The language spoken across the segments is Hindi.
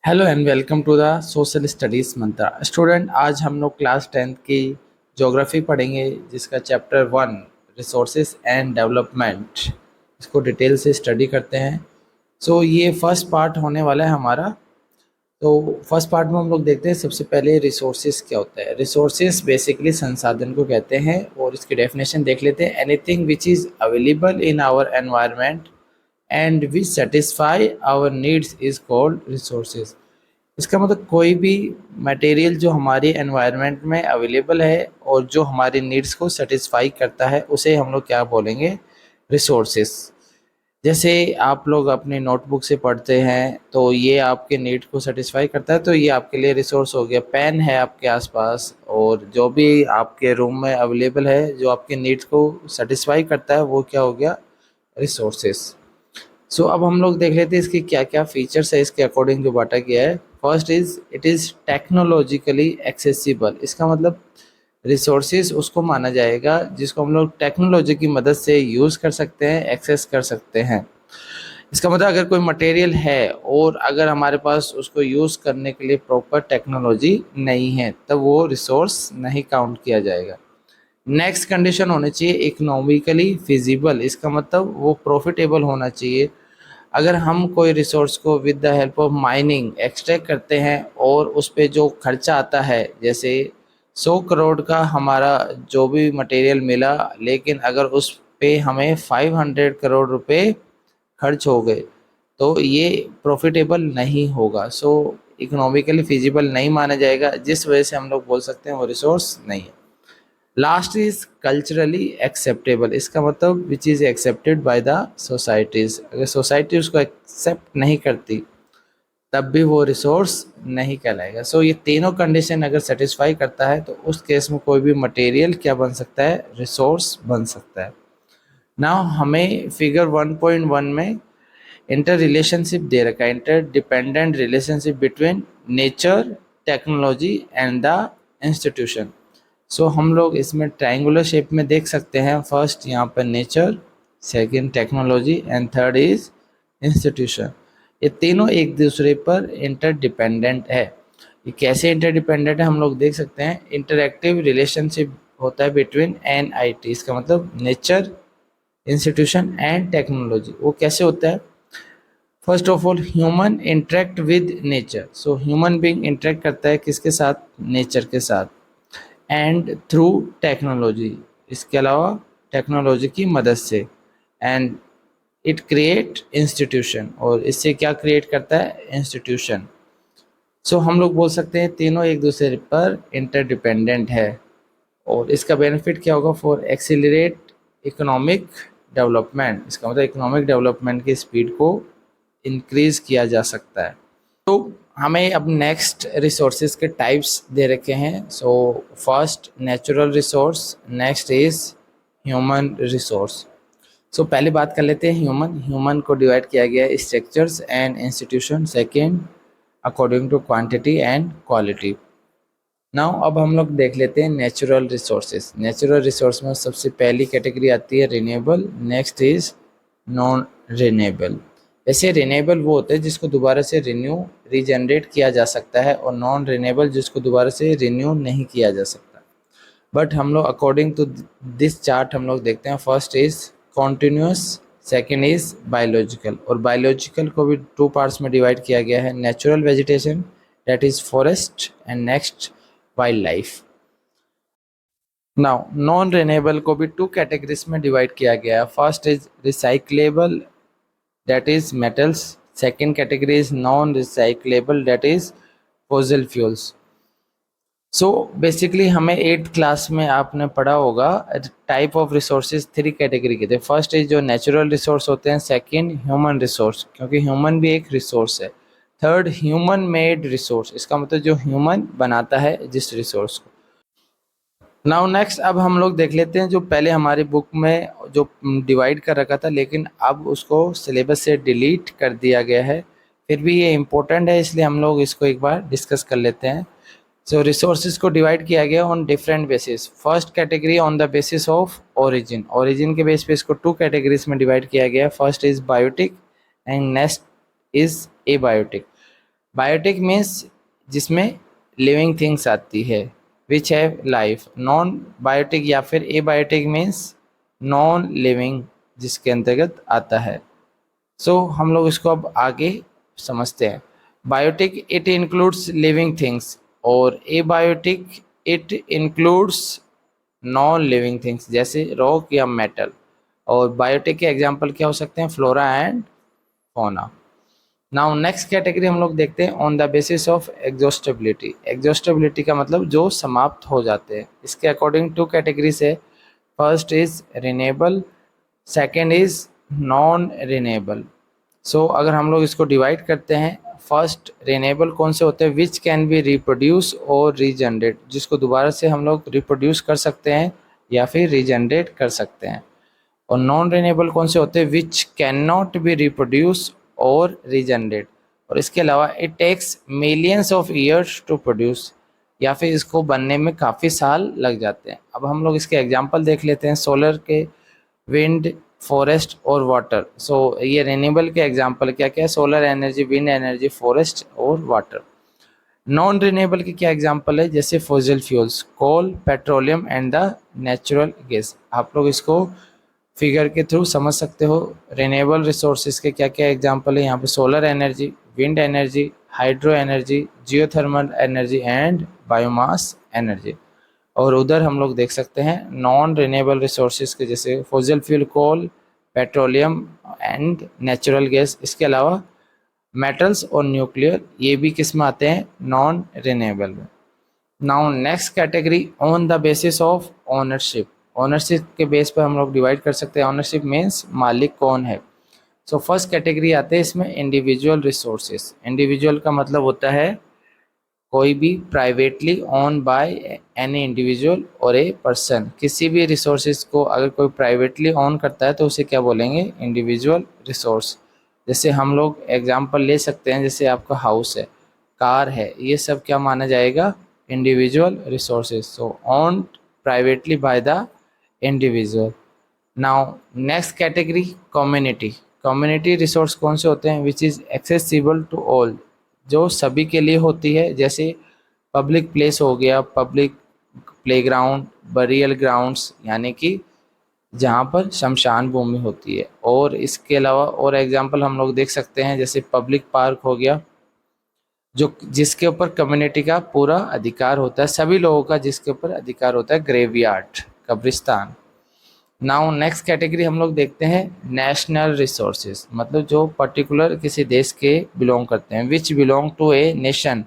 Hello and welcome to the social studies Mantra student. आज हम लोग क्लास 10th की ज्योग्राफी पढ़ेंगे, जिसका चैप्टर 1 रिसोर्सेज एंड डेवलपमेंट, इसको डिटेल से स्टडी करते हैं। ये फर्स्ट पार्ट होने वाला है हमारा। तो फर्स्ट पार्ट में हम लोग देखते हैं सबसे पहले रिसोर्सेज क्या होता है। रिसोर्सेज बेसिकली संसाधन को कहते हैं, और इसकी डेफिनेशन देख लेते हैं। Anything which is available in our environment and which satisfy our needs is called resources. इसका मतलब कोई भी मटेरियल जो हमारी एनवायरनमेंट में अवेलेबल है और जो हमारी नीड्स को सेटिस्फाई करता है, उसे हम लोग क्या बोलेंगे, रिसोर्सेस। जैसे आप लोग अपनी नोटबुक से पढ़ते हैं तो ये आपके नीड को सेटिस्फाई करता है, तो ये आपके लिए रिसोर्स हो गया। पेन है आपके आसपास, और जो भी आपके रूम में अवेलेबल है जो आपके नीड्स को सेटिस्फाई करता है, वो क्या हो गया, रिसोर्सेस। अब हम लोग देख लेते हैं इसकी क्या क्या फीचर्स है, इसके अकॉर्डिंग जो बांटा गया है। First is it is technologically accessible. इसका मतलब रिसोर्सेज उसको माना जाएगा जिसको हम लोग टेक्नोलॉजी की मदद से यूज़ कर सकते हैं, एक्सेस कर सकते हैं। इसका मतलब अगर कोई मटेरियल है और अगर हमारे पास उसको यूज़ करने के लिए प्रॉपर टेक्नोलॉजी नहीं है, तब वो रिसोर्स नहीं काउंट किया जाएगा। नेक्स्ट कंडीशन होनी चाहिए इकोनॉमिकली फिजिबल। इसका मतलब वो प्रॉफिटेबल होना चाहिए। अगर हम कोई रिसोर्स को with the help of mining extract करते हैं और उस पे जो खर्चा आता है, जैसे 100 करोड़ का हमारा जो भी मटेरियल मिला, लेकिन अगर उस पे हमें 500 करोड़ रुपए खर्च हो गए, तो ये प्रॉफिटेबल नहीं होगा। इकोनॉमिकली फिजिबल नहीं माना जाएगा, जिस वजह से हम लोग बोल सकते हैं वो रिसोर्स नहीं है। Last is culturally acceptable. इसका मतलब which is accepted by the societies. अगर सोसाइटी उसको एक्सेप्ट नहीं करती, तब भी वो रिसोर्स नहीं कहलाएगा। ये तीनों कंडीशन अगर सेटिस्फाई करता है, तो उस केस में कोई भी मटेरियल क्या बन सकता है, रिसोर्स बन सकता है। नाउ हमें फिगर 1.1 में इंटर रिलेशनशिप दे रखा है, inter dependent relationship between nature, technology and the institution. हम लोग इसमें ट्रायंगुलर शेप में देख सकते हैं। फर्स्ट यहाँ पर nature, second technology and third is institution. ये तीनों एक दूसरे पर इंटरडिपेंडेंट है। ये कैसे इंटरडिपेंडेंट है हम लोग देख सकते हैं। इंटरएक्टिव रिलेशनशिप होता है बिटवीन NIT। इसका मतलब नेचर, इंस्टीट्यूशन एंड टेक्नोलॉजी। वो कैसे होता है? First of all, human interact with nature. Human being interact करता है किसके साथ, नेचर के साथ। एंड थ्रू टेक्नोलॉजी, इसके अलावा टेक्नोलॉजी की मदद से। एंड इट क्रिएट इंस्टीट्यूशन, और इससे क्या क्रिएट करता है, इंस्टीट्यूशन। हम लोग बोल सकते हैं तीनों एक दूसरे पर इंटरडिपेंडेंट है। और इसका बेनिफिट क्या होगा, फॉर एक्सीलरेट इकोनॉमिक डेवलपमेंट। इसका मतलब इकोनॉमिक डेवलपमेंट की स्पीड को इंक्रीज किया जा सकता है। हमें अब नेक्स्ट रिसोर्सेज के टाइप्स दे रखे हैं। First natural resource, next is human resource. पहले बात कर लेते हैं ह्यूमन को डिवाइड किया गया है structures and institution, second according to quantity and quality. Now अब हम लोग देख लेते हैं नेचुरल रिसोर्सेज। नेचुरल रिसोर्स में सबसे पहली कैटेगरी आती है renewable, next is non renewable. वैसे रिन्यूएबल वो होते हैं जिसको दोबारा से रीजनरेट किया जा सकता है, और नॉन रिन्यूएबल जिसको दोबारा से रिन्यू नहीं किया जा सकता। बट हम लोग अकॉर्डिंग टू दिस चार्ट हम लोग देखते हैं। First is continuous, second is biological. और बायोलॉजिकल को भी 2 पार्ट्स में डिवाइड किया गया है, natural vegetation that is forest, and next wild life. Now non renewable को भी 2 कैटेगरीज में डिवाइड किया गया है। First is recyclable, that is metals. Second category is non-recyclable, that is fossil fuels. Basically हमें 8th क्लास में आपने पढ़ा होगा टाइप ऑफ रिसोर्सेज 3 कैटेगरी के थे। फर्स्ट इज जो नेचुरल रिसोर्स होते हैं, सेकंड ह्यूमन रिसोर्स, क्योंकि ह्यूमन भी एक रिसोर्स है। थर्ड ह्यूमन मेड रिसोर्स, इसका मतलब जो ह्यूमन बनाता है जिस रिसोर्स को। नाउ नेक्स्ट अब हम लोग देख लेते हैं जो पहले हमारी बुक में जो डिवाइड कर रखा था, लेकिन अब उसको सिलेबस से डिलीट कर दिया गया है। फिर भी ये इम्पोर्टेंट है, इसलिए हम लोग इसको एक बार डिस्कस कर लेते हैं। रिसोर्सेज को डिवाइड किया गया on different basis. First category on the basis of origin. Origin के बेस पे इसको 2 कैटेगरीज में डिवाइड किया गया है। First is biotic and next is abiotic. Biotic means जिसमें लिविंग थिंग्स आती है, which have life. Non biotic या फिर एबायोटिक मीन्स नॉन लिविंग, जिसके अंतर्गत आता है। सो हम लोग इसको अब आगे समझते हैं। Biotic it includes living things और abiotic it includes non living things जैसे रॉक या मेटल। और बायोटिक के एग्जाम्पल क्या हो सकते हैं, flora and fauna. Now next category हम लोग देखते हैं on the basis of exhaustibility. Exhaustibility का मतलब जो समाप्त हो जाते हैं। इसके अकॉर्डिंग टू कैटेगरीज है। First is renewable, second is non renewable. So अगर हम लोग इसको डिवाइड करते हैं, फर्स्ट रिन्यूएबल कौन से होते हैं, विच कैन बी रिप्रोड्यूस और रीजनरेट, जिसको दोबारा से हम लोग रिप्रोड्यूस कर सकते हैं या फिर रीजनरेट कर सकते हैं। और नॉन रिन्यूएबल कौन से होते हैं, which can not be reproduce और रीजनरेट, और इसके अलावा it takes millions of years to produce, या फिर इसको बनने में काफ़ी साल लग जाते हैं। अब हम लोग इसके एग्जांपल देख लेते हैं, सोलर के, विंड, फॉरेस्ट और वाटर। सो ये रिन्यूएबल के एग्जांपल क्या क्या है, solar energy, wind energy, forest और वाटर। नॉन रिन्यूएबल की क्या एग्जांपल है, जैसे fossil fuels, coal, petroleum and the natural gas. आप लोग इसको फिगर के थ्रू समझ सकते हो। रिन्यूएबल रिसोर्सेज के क्या क्या एग्जांपल है यहाँ पे, solar energy, wind energy, hydro energy, geothermal energy and biomass energy. और उधर हम लोग देख सकते हैं नॉन रिन्यूएबल रिसोर्सेज के, जैसे fossil fuel, coal, petroleum and natural gas. इसके अलावा मेटल्स और न्यूक्लियर, ये भी किस में आते हैं, नॉन रिन्यूएबल में। Now next category on the basis of ownership. Ownership के बेस पर हम लोग डिवाइड कर सकते हैं। ओनरशिप मीन्स मालिक कौन है। सो फर्स्ट कैटेगरी आते हैं इसमें इंडिविजुअल रिसोर्सेज। इंडिविजुअल का मतलब होता है कोई भी privately own by any individual और ए पर्सन। किसी भी रिसोर्सेज को अगर कोई प्राइवेटली ओन करता है तो उसे क्या बोलेंगे, इंडिविजुअल रिसोर्स। जैसे हम लोग एग्जांपल ले सकते हैं, जैसे आपका हाउस है, कार है, ये सब क्या माना जाएगा, individual resources. So owned privately by the individual. Now next category community. Community resource कौन से होते हैं, which is accessible to all, जो सभी के लिए होती है। जैसे पब्लिक प्लेस हो गया, पब्लिक प्लेग्राउंड, बरियल ग्राउंड्स, यानी कि जहाँ पर शमशान भूमि होती है। और इसके अलावा और एग्जांपल हम लोग देख सकते हैं, जैसे पब्लिक पार्क हो गया, जो जिसके ऊपर कम्युनिटी का पूरा अधिकार होता है, सभी लोगों का जिसके ऊपर अधिकार होता है, ग्रेवयार्ड, कब्रिस्तान। नाउ नेक्स्ट कैटेगरी हम लोग देखते हैं नेशनल रिसोर्सेज, मतलब जो पर्टिकुलर किसी देश के बिलोंग करते हैं, which belong to a nation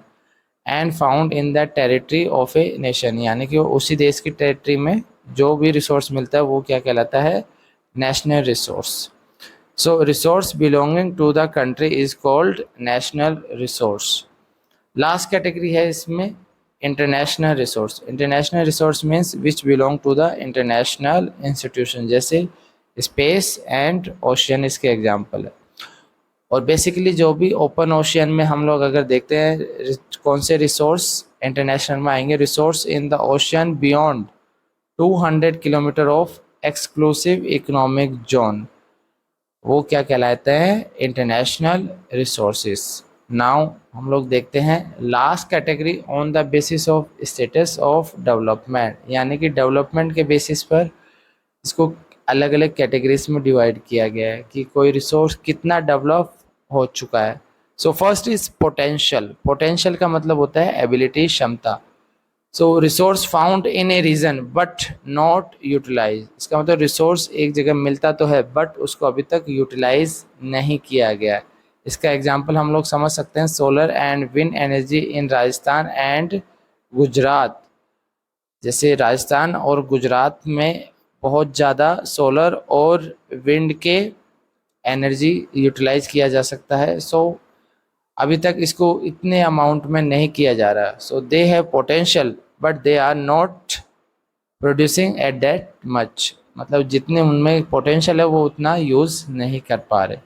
and found in the territory of a nation, यानी कि वो उसी देश की टेरिटरी में जो भी रिसोर्स मिलता है वो क्या कहलाता है, national resource. So resource belonging to the country is called national resource. Last category है इसमें international resource. International resource means which belong to the international institution, जैसे स्पेस एंड ओशियन इसके एग्जाम्पल है। और बेसिकली जो भी ओपन ओशियन में हम लोग अगर देखते हैं कौन से रिसोर्स इंटरनेशनल में आएंगे, resource in the ocean beyond 200 kilometre of exclusive economic zone, वो क्या कहलाते हैं, इंटरनेशनल रिसोर्सेज। नाउ हम लोग देखते हैं last category on the basis of status of development, यानी कि डेवलपमेंट के बेसिस पर इसको अलग अलग कैटेगरीज में डिवाइड किया गया है कि कोई रिसोर्स कितना डेवलप हो चुका है। So first is potential. Potential का मतलब होता है एबिलिटी, क्षमता। So resource found in a region but not utilize, इसका मतलब रिसोर्स एक जगह मिलता तो है बट उसको अभी तक यूटिलाइज नहीं किया गया है। इसका एग्जांपल हम लोग समझ सकते हैं solar and wind energy in Rajasthan and Gujarat. जैसे राजस्थान और गुजरात में बहुत ज़्यादा सोलर और विंड के एनर्जी यूटिलाइज किया जा सकता है। सो अभी तक इसको इतने अमाउंट में नहीं किया जा रहा। So they have potential but they are not producing at that much, मतलब जितने उनमें पोटेंशियल है वो उतना यूज़ नहीं कर पा रहे।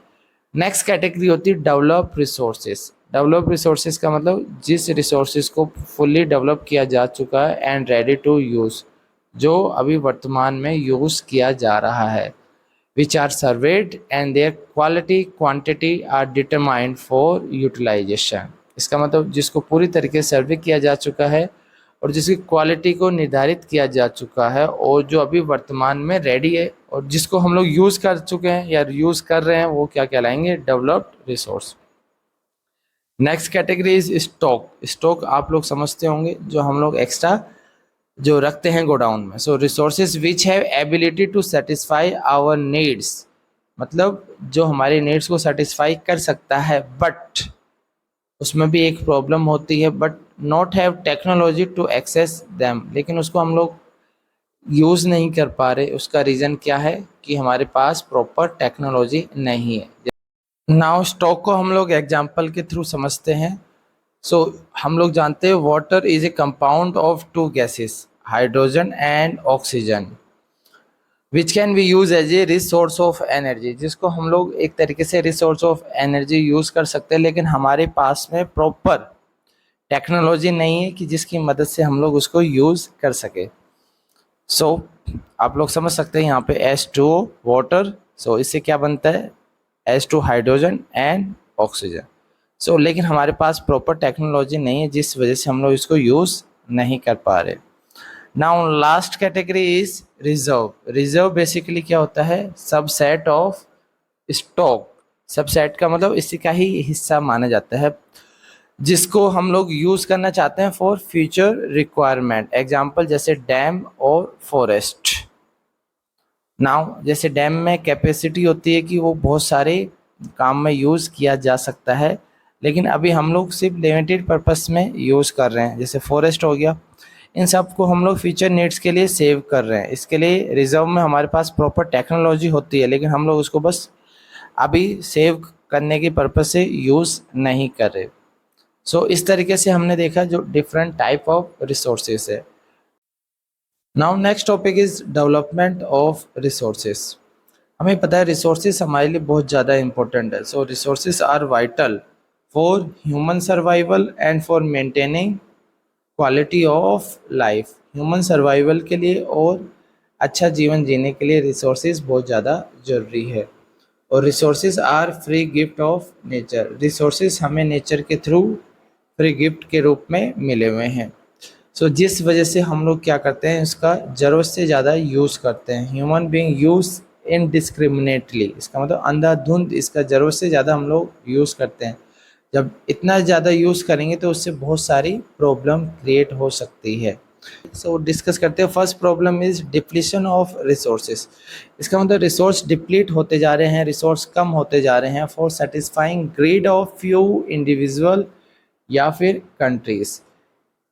नेक्स्ट कैटेगरी होती है डेवलप रिसोर्सेज। डेवलप रिसोर्सेज का मतलब जिस रिसोर्सेज को फुल्ली डेवलप किया जा चुका है एंड रेडी टू यूज़, जो अभी वर्तमान में यूज़ किया जा रहा है, which are surveyed and their quality quantity are determined for utilization। इसका मतलब जिसको पूरी तरीके से सर्वे किया जा चुका है और जिसकी क्वालिटी को निर्धारित किया जा चुका है और जो अभी वर्तमान में रेडी है और जिसको हम लोग यूज़ कर चुके हैं या यूज़ कर रहे हैं, वो क्या कहलाएंगे? Developed resource. Next category is stock. Stock आप लोग समझते होंगे, जो हम लोग एक्स्ट्रा जो रखते हैं गोडाउन में। So resources which have ability to satisfy our needs, मतलब जो हमारे नीड्स को सेटिस्फाई कर सकता है, बट उसमें भी एक प्रॉब्लम होती है, but not have technology to access them, लेकिन उसको हम लोग यूज़ नहीं कर पा रहे। उसका रीज़न क्या है? कि हमारे पास प्रॉपर टेक्नोलॉजी नहीं है। नाउ स्टॉक को हम लोग एग्जाम्पल के थ्रू समझते हैं। सो हम लोग जानते हैं water is a compound of two gases, hydrogen and oxygen, which can be use as a resource of energy, जिसको हम लोग एक तरीके से रिसोर्स ऑफ एनर्जी यूज़ कर सकते हैं, लेकिन हमारे पास में प्रॉपर टेक्नोलॉजी नहीं है कि जिसकी मदद से हम लोग उसको यूज़ कर सके। सो आप लोग समझ सकते हैं यहाँ पे H2O वाटर, सो इससे क्या बनता है? H2 hydrogen and oxygen. सो लेकिन हमारे पास प्रॉपर टेक्नोलॉजी नहीं है, जिस वजह से हम लोग इसको यूज़ नहीं कर पा रहे। Now last category is reserve. Reserve basically क्या होता है? Subset of stock. सबसेट का मतलब इसी का ही हिस्सा माना जाता है, जिसको हम लोग यूज़ करना चाहते हैं फॉर फ्यूचर रिक्वायरमेंट। एग्जाम्पल जैसे डैम और फॉरेस्ट। नाउ जैसे डैम में कैपेसिटी होती है कि वो बहुत सारे काम में यूज़ किया जा सकता है, लेकिन अभी हम लोग सिर्फ लिमिटेड पर्पस में यूज़ कर रहे हैं। जैसे फॉरेस्ट हो गया, इन सब को हम लोग फ्यूचर नीड्स के लिए सेव कर रहे हैं। इसके लिए रिजर्व में हमारे पास प्रॉपर टेक्नोलॉजी होती है, लेकिन हम लोग उसको बस अभी सेव करने की पर्पस से यूज़ नहीं कर रहे। सो इस तरीके से हमने देखा जो डिफरेंट टाइप ऑफ रिसोर्सेज है। Now next topic is development of resources. हमें पता है रिसोर्सेज हमारे लिए बहुत ज़्यादा इंपॉर्टेंट है। So resources are vital for human survival and for maintaining quality of life. Human survival के लिए और अच्छा जीवन जीने के लिए रिसोर्सेज बहुत ज़्यादा ज़रूरी है। और resources are free gift of nature. Resources हमें नेचर के थ्रू फ्री गिफ्ट के रूप में मिले हुए हैं। सो जिस वजह से हम लोग क्या करते हैं, इसका ज़रूरत से ज़्यादा यूज़ करते हैं। ह्यूमन बीइंग यूज़ इनडिस्क्रिमिनेटली, इसका मतलब अंधाधुंध इसका ज़रूरत से ज़्यादा हम लोग यूज़ करते हैं। जब इतना ज़्यादा यूज़ करेंगे तो उससे बहुत सारी प्रॉब्लम क्रिएट हो सकती है। सो डिस्कस करते हैं। First problem is depletion of resources. इसका मतलब रिसोर्स डिप्लीट होते जा रहे हैं, रिसोर्स कम होते जा रहे हैं for satisfying greed of few individual या फिर कंट्रीज।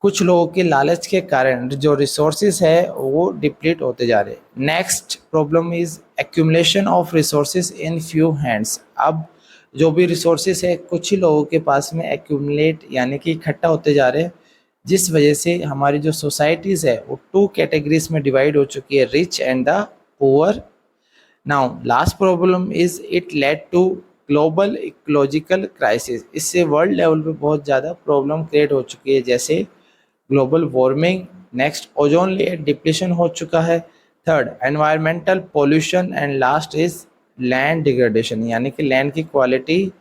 कुछ लोगों के लालच के कारण जो रिसोर्सेज है वो डिप्लीट होते जा रहे हैं। Next problem is accumulation of resources in few hands. अब जो भी रिसोर्सेज है कुछ ही लोगों के पास में एक्यूमुलेट यानी कि इकट्ठा होते जा रहे हैं, जिस वजह से हमारी जो सोसाइटीज़ है वो टू कैटेगरीज में डिवाइड हो चुकी है, rich and the poor. Now last problem is it led to global ecological crisis. इससे वर्ल्ड लेवल पे बहुत ज़्यादा प्रॉब्लम क्रिएट हो चुकी है, जैसे global warming. Next ozone layer depletion हो चुका है। Third environmental pollution and last is land degradation, यानी कि लैंड की क्वालिटी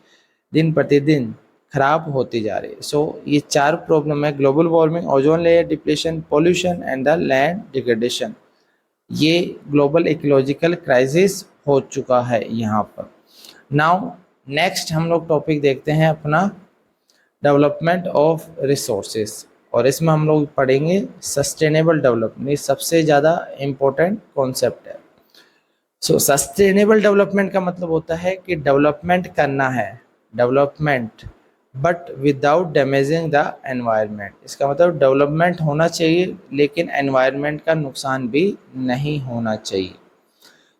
दिन प्रतिदिन खराब होती जा रही है। सो ये चार प्रॉब्लम है, global warming, ozone layer depletion, pollution and the land degradation. ये ग्लोबल इकोलॉजिकल क्राइसिस हो चुका है यहाँ पर। नाउ नेक्स्ट हम लोग टॉपिक देखते हैं अपना डेवलपमेंट ऑफ रिसोर्सेज, और इसमें हम लोग पढ़ेंगे सस्टेनेबल डेवलपमेंट। ये सबसे ज़्यादा इम्पोर्टेंट कॉन्सेप्ट है। सो सस्टेनेबल डेवलपमेंट का मतलब होता है कि डेवलपमेंट करना है, development but without damaging the environment. इसका मतलब डेवलपमेंट होना चाहिए लेकिन एनवायरनमेंट का नुकसान भी नहीं होना चाहिए।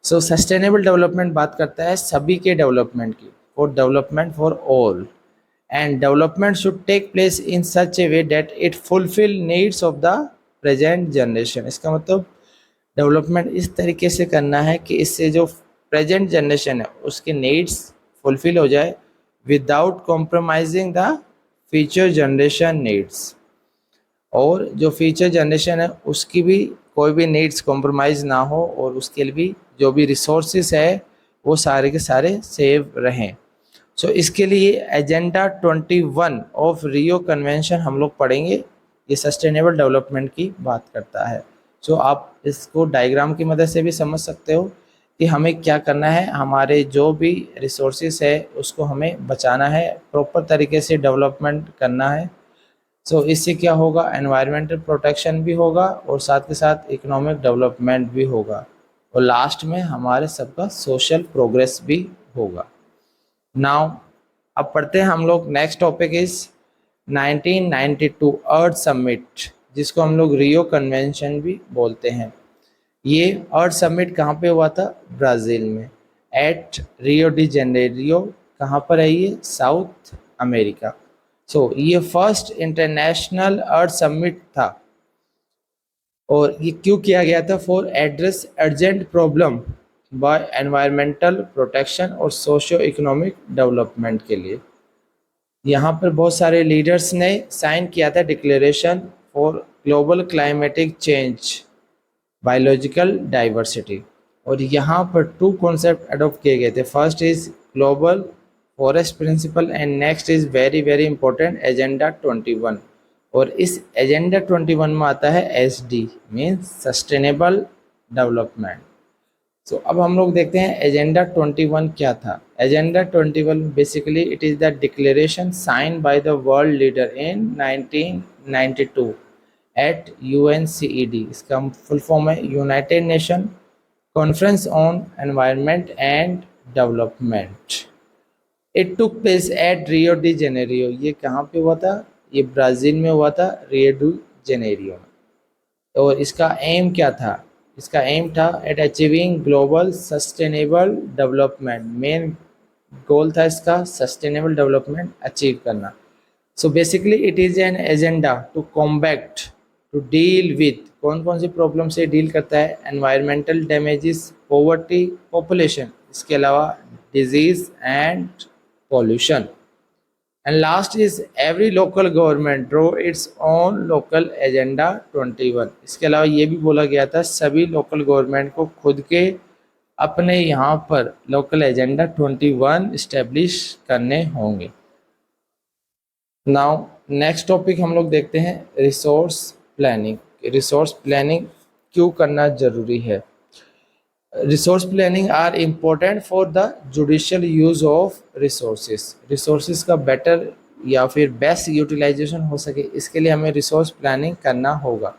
सो सस्टेनेबल डेवलपमेंट बात करता है सभी के डेवलपमेंट की, for development for all, and development should take place in such a way that it fulfill needs of the present generation। इसका मतलब डेवलपमेंट इस तरीके से करना है कि इससे जो प्रेजेंट जनरेशन है उसके नीड्स फुलफिल हो जाए without compromising the future generation needs, और जो फ्यूचर जनरेशन है उसकी भी कोई भी नीड्स कॉम्प्रोमाइज़ ना हो, और उसके लिए भी जो भी रिसोर्सेज है वो सारे के सारे सेव रहें। सो इसके लिए एजेंडा 21 ऑफ रियो कन्वेंशन हम लोग पढ़ेंगे। ये सस्टेनेबल डेवलपमेंट की बात करता है। सो आप इसको डायग्राम की मदद से भी समझ सकते हो कि हमें क्या करना है, हमारे जो भी रिसोर्सेज है उसको हमें बचाना है, प्रॉपर तरीके से डेवलपमेंट करना है। सो इससे क्या होगा, एनवायरमेंटल प्रोटेक्शन भी होगा और साथ के साथ इकोनॉमिक डेवलपमेंट भी होगा और लास्ट में हमारे सबका सोशल प्रोग्रेस भी होगा। नाउ अब पढ़ते हैं हम लोग, next topic is 1992 earth summit, जिसको हम लोग रियो कन्वेंशन भी बोलते हैं। ये अर्थ समिट कहाँ पे हुआ था, ब्राज़ील में, एट रियो डी जेनेरियो। कहाँ पर है ये, साउथ अमेरिका। सो ये फर्स्ट इंटरनेशनल अर्थ समिट था और ये क्यों किया गया था, for address urgent problem bye environmental protection और सोशो इकोनॉमिक डेवलपमेंट के लिए। यहाँ पर बहुत सारे लीडर्स ने साइन किया था declaration for global climatic change, biological diversity, और यहाँ पर टू कॉन्सेप्ट अडॉप्ट किए गए थे। First is global forest principle and next is very very important agenda 21। और इस एजेंडा 21 में आता है SD means sustainable development. So अब हम लोग देखते हैं एजेंडा 21 क्या था। Agenda 21 basically it is the declaration sign by the world leader in 1992 at UNCED। इसका फुल फॉर्म है United nation conference on environment and development. It took place at Rio de Janeiro. ये कहाँ पे हुआ था, ये ब्राज़ील में हुआ था, रियो डी जेनेरियो में। और इसका एम क्या था, इसका एम था at achieving global sustainable development. Main goal था इसका सस्टेनेबल डेवलपमेंट अचीव करना। So basically it is an agenda to combat, to deal with, कौन कौन सी प्रॉब्लम से डील करता है, एनवायरमेंटल डैमेजेस, पॉवर्टी, पॉपुलेशन, इसके अलावा disease and pollution. And last is every local government draw its own local agenda 21। इसके अलावा ये भी बोला गया था सभी लोकल गवर्नमेंट को खुद के अपने यहाँ पर लोकल एजेंडा 21 इस्टेब्लिश करने होंगे। नाउ नेक्स्ट टॉपिक हम लोग देखते हैं रिसोर्स प्लानिंग। रिसोर्स प्लानिंग क्यों करना जरूरी है। Resource planning are important for the judicial use of resources. Resources का बेटर या फिर बेस्ट यूटिलाइजेशन हो सके, इसके लिए हमें रिसोर्स प्लानिंग करना होगा।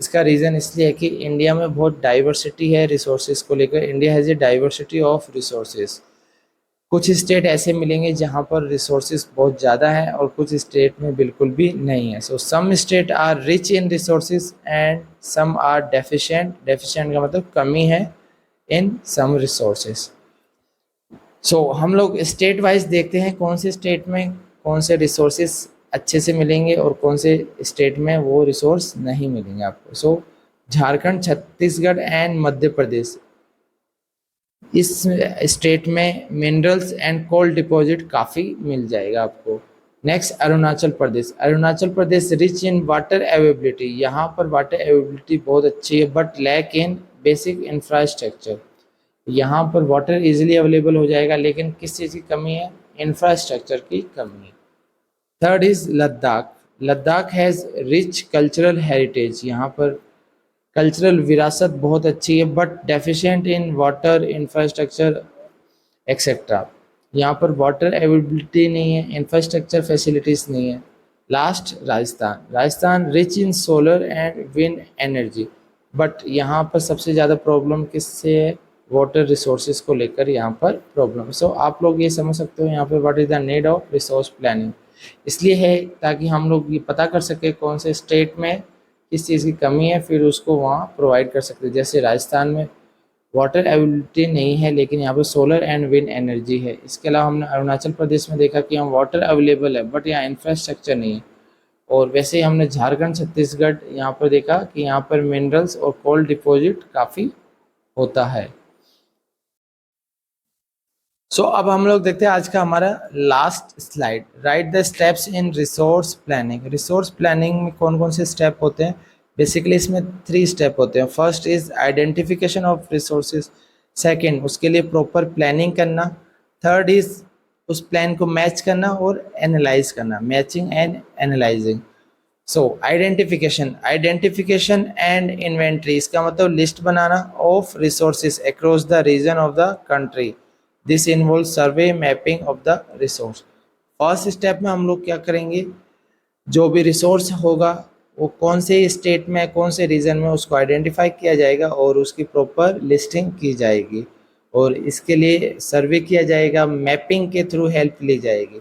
इसका रीज़न इसलिए है कि इंडिया में बहुत डाइवर्सिटी है रिसोर्सेज को लेकर। India has a diversity of resources. कुछ स्टेट ऐसे मिलेंगे जहाँ पर रिसोर्सेज बहुत ज़्यादा हैं और कुछ स्टेट में बिल्कुल भी नहीं है। So some state are rich in resources and some are deficient. Deficient का मतलब कमी है इन सम रिसोर्सेज। सो हम लोग स्टेट वाइज देखते हैं कौन से स्टेट में कौन से रिसोर्सेज अच्छे से मिलेंगे और कौन से स्टेट में वो रिसोर्स नहीं मिलेंगे आपको। सो झारखंड, छत्तीसगढ़ एंड मध्य प्रदेश, इस स्टेट में मिनरल्स एंड कोल डिपॉजिट काफ़ी मिल जाएगा आपको। Next Arunachal Pradesh. Arunachal Pradesh rich in water availability. यहाँ पर वाटर अवेलेबिलिटी बहुत अच्छी है but lack in basic infrastructure. यहाँ पर वाटर इजीली अवेलेबल हो जाएगा लेकिन किस चीज़ की कमी है, इंफ्रास्ट्रक्चर की कमी है। Third is Ladakh. Ladakh has rich cultural heritage. यहाँ पर कल्चरल विरासत बहुत अच्छी है but deficient in water infrastructure etcetera. यहाँ पर वाटर अवेलेबिलिटी नहीं है, इंफ्रास्ट्रक्चर फैसिलिटीज़ नहीं है। Last Rajasthan. Rajasthan rich in solar and wind energy but यहाँ पर सबसे ज़्यादा प्रॉब्लम किससे है, वाटर रिसोर्सेज को लेकर यहाँ पर प्रॉब्लम। सो आप लोग ये समझ सकते हो यहाँ पर what is the need of resource planning. इसलिए है ताकि हम लोग ये पता कर सके कौन से स्टेट में किस चीज़ की कमी है, फिर उसको वहाँ प्रोवाइड कर सकते हैं। जैसे राजस्थान में वाटर अवेलेबिलिटी नहीं है लेकिन यहाँ पर सोलर एंड विंड एनर्जी है। इसके अलावा हमने अरुणाचल प्रदेश में देखा कि यहाँ वाटर अवेलेबल है बट यहाँ इंफ्रास्ट्रक्चर नहीं है। और वैसे ही हमने झारखंड, छत्तीसगढ़ यहाँ पर देखा कि यहाँ पर मिनरल्स और कोल डिपॉजिट काफ़ी होता है। सो अब हम लोग देखते हैं आज का हमारा last slide, right the steps in resource planning. Resource planning में कौन कौन से स्टेप होते हैं, बेसिकली इसमें 3 स्टेप होते हैं। First is identification of resources, second उसके लिए प्रॉपर प्लानिंग करना, थर्ड इज उस प्लान को मैच करना और एनालाइज करना, matching and analysing. So identification and inventory, इसका मतलब लिस्ट बनाना of resources across the region of the country. This involve survey mapping of the resource. First step में हम लोग क्या करेंगे, जो भी रिसोर्स होगा वो कौन से स्टेट में कौन से रीजन में उसको आइडेंटिफाई किया जाएगा और उसकी प्रॉपर लिस्टिंग की जाएगी और इसके लिए सर्वे किया जाएगा, मैपिंग के थ्रू हेल्प ली जाएगी।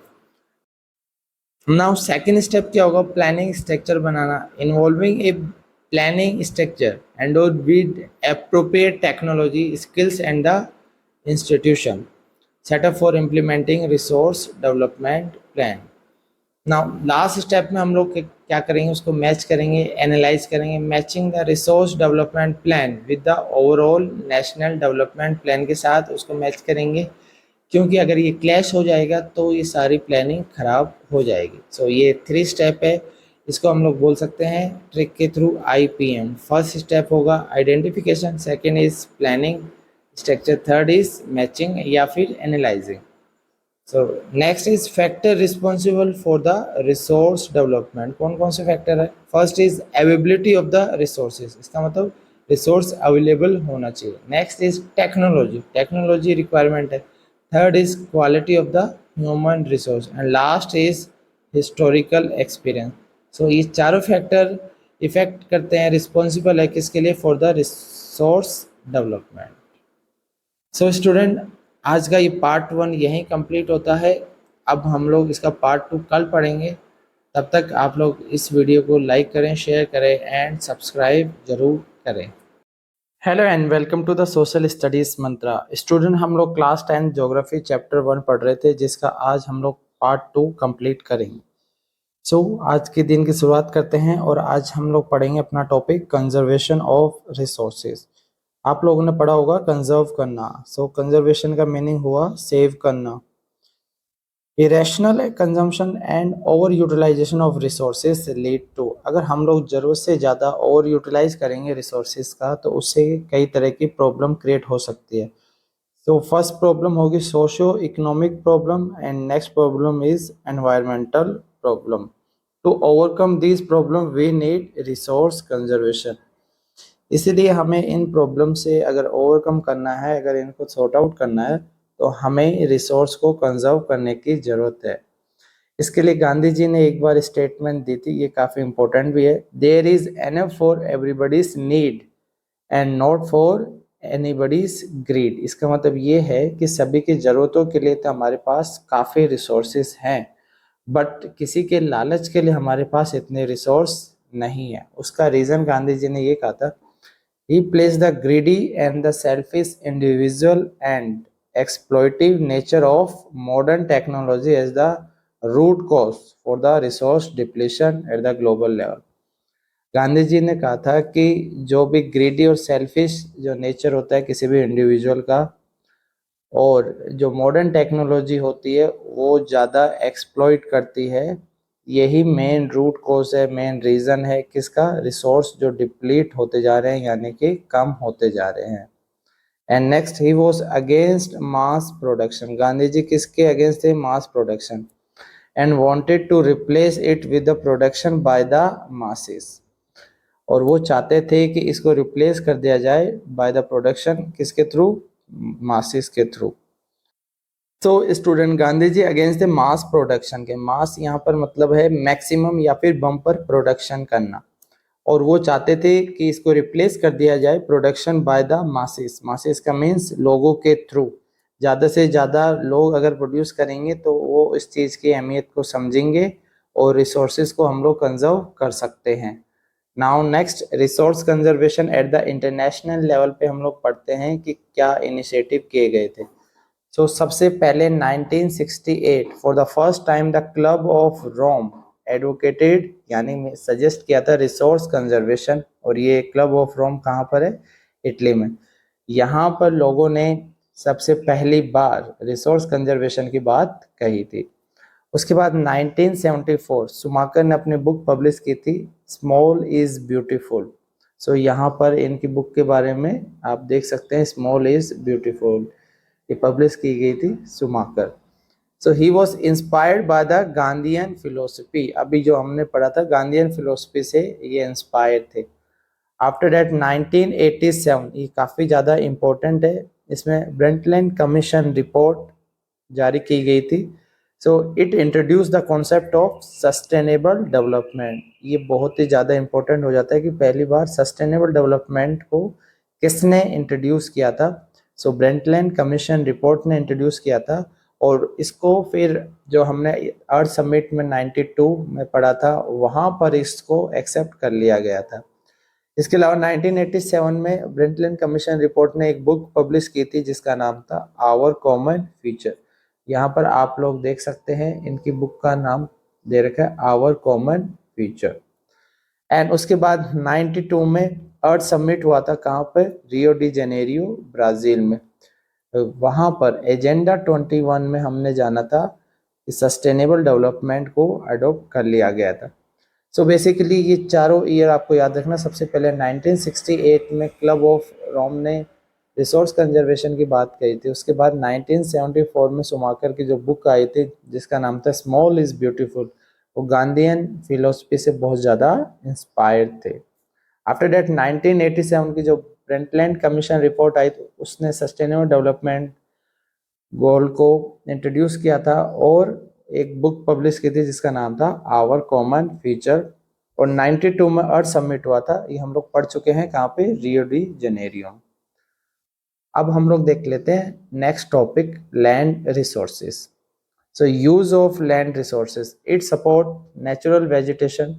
नाउ सेकंड स्टेप क्या होगा, planning structure banana involving a planning structure and with appropriate technology skills and the institution setup for implementing resource development plan. Now last step में हम लोग क्या करेंगे, उसको मैच करेंगे, एनालाइज करेंगे, matching the resource development plan with the overall national development plan के साथ उसको मैच करेंगे, क्योंकि अगर ये क्लैश हो जाएगा तो ये सारी प्लानिंग खराब हो जाएगी। सो ये 3 स्टेप है, इसको हम लोग बोल सकते हैं ट्रिक के थ्रू IPM। फर्स्ट स्टेप होगा identification, second is planning structure, third is matching या फिर analyzing. So next is factor responsible for the resource development. कौन कौन से फैक्टर है, first is availability of the resources, इसका मतलब रिसोर्स अवेलेबल होना चाहिए। Next is technology, technology requirement है। Third is quality of the human resource and last is historical experience. So ये चारों फैक्टर इफेक्ट करते हैं, रिस्पॉन्सिबल है किसके लिए, for the resource development. So student, आज का ये पार्ट 1 यहीं कंप्लीट होता है। अब हम लोग इसका पार्ट 2 कल पढ़ेंगे। तब तक आप लोग इस वीडियो को लाइक करें, शेयर करें एंड सब्सक्राइब जरूर करें। Hello and welcome to the social studies mantra. Student, हम लोग क्लास 10 ज्योग्राफी चैप्टर 1 पढ़ रहे थे, जिसका आज हम लोग पार्ट 2 कंप्लीट करेंगे। आज के दिन की शुरुआत करते हैं और आज हम लोग पढ़ेंगे अपना टॉपिक कंजर्वेशन ऑफ रिसोर्सेज। आप लोगों ने पढ़ा होगा कंजर्व करना। कंजर्वेशन का मीनिंग हुआ सेव करना। Irrational consumption and over utilisation of resources lead to, अगर हम लोग ज़रूरत से ज़्यादा ओवर यूटिलाइज करेंगे रिसोर्सेज का तो उससे कई तरह की प्रॉब्लम क्रिएट हो सकती है। फर्स्ट प्रॉब्लम होगी socio economic problem and next problem is environmental problem. To overcome this problem we need resource conservation. इसीलिए हमें इन प्रॉब्लम से अगर ओवरकम करना है, अगर इनको सॉर्ट आउट करना है, तो हमें रिसोर्स को कंजर्व करने की ज़रूरत है। इसके लिए गांधी जी ने एक बार स्टेटमेंट दी थी, ये काफ़ी इंपॉर्टेंट भी है। There is enough for everybody's need and not for anybody's greed. इसका मतलब ये है कि सभी की ज़रूरतों के लिए तो हमारे पास काफ़ी रिसोर्सेज हैं, बट किसी के लालच के लिए हमारे पास इतने रिसोर्स नहीं है। उसका रीज़न गांधी जी ने ये कहा था, he placed the greedy and the selfish individual and exploitive nature of modern technology as the root cause for the resource depletion at the global level। Gandhi ji ने कहा था कि जो भी ग्रीडी और सेल्फिश जो नेचर होता है किसी भी इंडिविजुअल का, और जो मॉडर्न टेक्नोलॉजी होती है वो ज़्यादा एक्सप्लॉइट करती है, यही मेन रूट कॉज है, मेन रीज़न है किसका, रिसोर्स जो डिप्लीट होते जा रहे हैं यानी कि कम होते जा रहे हैं। And next he was against mass production. Gandhi ji किसके अगेंस्ट थे, mass production, and wanted to replace it with the production by the masses. और वो चाहते थे कि इसको रिप्लेस कर दिया जाए बाय द प्रोडक्शन, किसके थ्रू, मासेस के थ्रू। Student, Gandhi ji against the mass production के, मास यहाँ पर मतलब है मैक्सिमम या फिर बम्पर प्रोडक्शन करना, और वो चाहते थे कि इसको रिप्लेस कर दिया जाए production by the masses. Masses का मीन्स लोगों के थ्रू, ज़्यादा से ज़्यादा लोग अगर प्रोड्यूस करेंगे तो वो इस चीज़ की अहमियत को समझेंगे और रिसोर्सेज को हम लोग कंजर्व कर सकते हैं। Now next, resource conservation at the international level पे हम लोग पढ़ते हैं कि क्या इनिशिएटिव किए गए थे। सबसे पहले 1968 for the first time the club of Rome advocated, यानी सजेस्ट किया था रिसोर्स कंजर्वेशन, और ये क्लब ऑफ रोम कहाँ पर है, इटली में। यहाँ पर लोगों ने सबसे पहली बार रिसोर्स कंजर्वेशन की बात कही थी। उसके बाद 1974 सुमाकर ने अपनी बुक पब्लिश की थी, स्मॉल इज ब्यूटीफुल। यहाँ पर इनकी बुक के बारे में आप देख सकते हैं, स्मॉल इज ब्यूटीफुल, ये पब्लिश की गई थी Schumacher. So he was inspired by the Gandhian philosophy. अभी जो हमने पढ़ा था गांधीयन फिलोसफी से ये इंस्पायर थे। आफ्टर दैट 1987, ये काफ़ी ज़्यादा इम्पोर्टेंट है, इसमें ब्रेंटलैंड कमीशन रिपोर्ट जारी की गई थी। So it introduce the concept of sustainable development. ये बहुत ही ज़्यादा इम्पोर्टेंट हो जाता है कि पहली बार सस्टेनेबल डेवलपमेंट को किसने इंट्रोड्यूस किया था। सो ब्रेंटलैंड कमीशन रिपोर्ट ने इंट्रोड्यूस किया था, और इसको फिर जो हमने अर्थ समिट में 92 में पढ़ा था वहाँ पर इसको एक्सेप्ट कर लिया गया था। इसके अलावा 1987 में ब्रेंटलैंड कमीशन रिपोर्ट ने एक बुक पब्लिश की थी जिसका नाम था आवर कॉमन फ्यूचर। यहाँ पर आप लोग देख सकते हैं इनकी बुक का नाम दे रखा है आवर कॉमन फ्यूचर। एंड उसके बाद 92 में अर्थ समिट हुआ था, कहाँ पे, रियो डी जेनेरियो ब्राजील में। वहाँ पर एजेंडा 21 में हमने जाना था कि सस्टेनेबल डेवलपमेंट को अडॉप्ट कर लिया गया था। सो बेसिकली ये चारों ईयर आपको याद रखना। सबसे पहले 1968 में क्लब ऑफ रोम ने रिसोर्स कंजर्वेशन की बात कही थी। उसके बाद 1974 में सुमाकर की जो बुक आई थी जिसका नाम था स्मॉल इज ब्यूटीफुल, वो गांधीयन फिलोसफी से बहुत ज़्यादा इंस्पायर्ड थे। आफ्टर दैट 1987 की जो ब्रेंटलैंड कमीशन रिपोर्ट आई तो उसने सस्टेनेबल डेवलपमेंट गोल को इंट्रोड्यूस किया था और एक बुक पब्लिश की थी जिसका नाम था आवर कॉमन फ्यूचर। और 92 में अर्थ समिट हुआ था, ये हम लोग पढ़ चुके हैं कहाँ पे, रियो डी जेनेरियो। अब हम लोग देख लेते हैं next topic, land resources. So use of land resources, it support natural vegetation,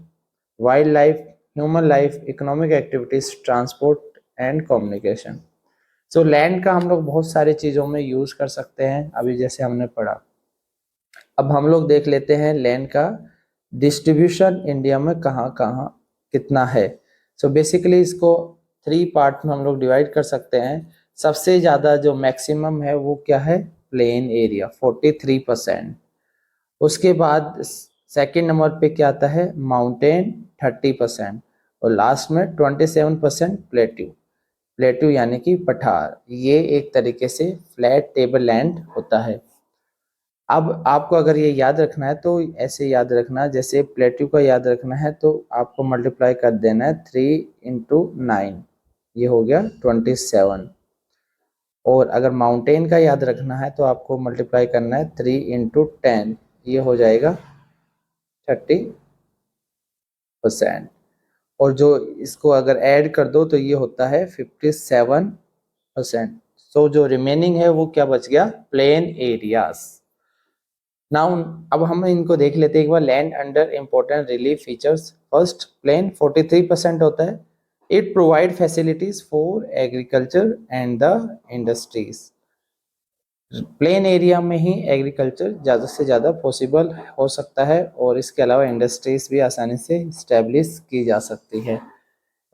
wild life, human life, economic activities, transport and communication. So land का हम लोग बहुत सारी चीज़ों में यूज़ कर सकते हैं, अभी जैसे हमने पढ़ा। अब हम लोग देख लेते हैं लैंड का डिस्ट्रीब्यूशन इंडिया में कहाँ कहाँ कितना है। सो बेसिकली इसको 3 पार्ट में हम लोग डिवाइड कर सकते हैं। सबसे ज़्यादा जो मैक्सिमम है वो क्या है, प्लेन एरिया 43%। उसके बाद सेकंड नंबर पे क्या आता है, माउंटेन 30%, और लास्ट में 27% प्लेट्यू। प्लेट्यू यानी कि पठार, ये एक तरीके से फ्लैट टेबल लैंड होता है। अब आपको अगर ये याद रखना है तो ऐसे याद रखना, जैसे प्लेट्यू का याद रखना है तो आपको मल्टीप्लाई कर देना है 3 × 9, ये हो गया 27। और अगर माउंटेन का याद रखना है तो आपको मल्टीप्लाई करना है 3 × 10, ये हो जाएगा 30%। और जो इसको अगर ऐड कर दो तो ये होता है 57%। सो जो रिमेनिंग है वो क्या बच गया, प्लेन एरियाज। नाउ अब हम इनको देख लेते हैं एक बार, land under important relief features. First, plain 43% होता है। It provide facilities for agriculture and the industries. Plain area में ही एग्रीकल्चर ज़्यादा से ज़्यादा पॉसिबल हो सकता है और इसके अलावा इंडस्ट्रीज भी आसानी से इस्टेब्लिश की जा सकती है।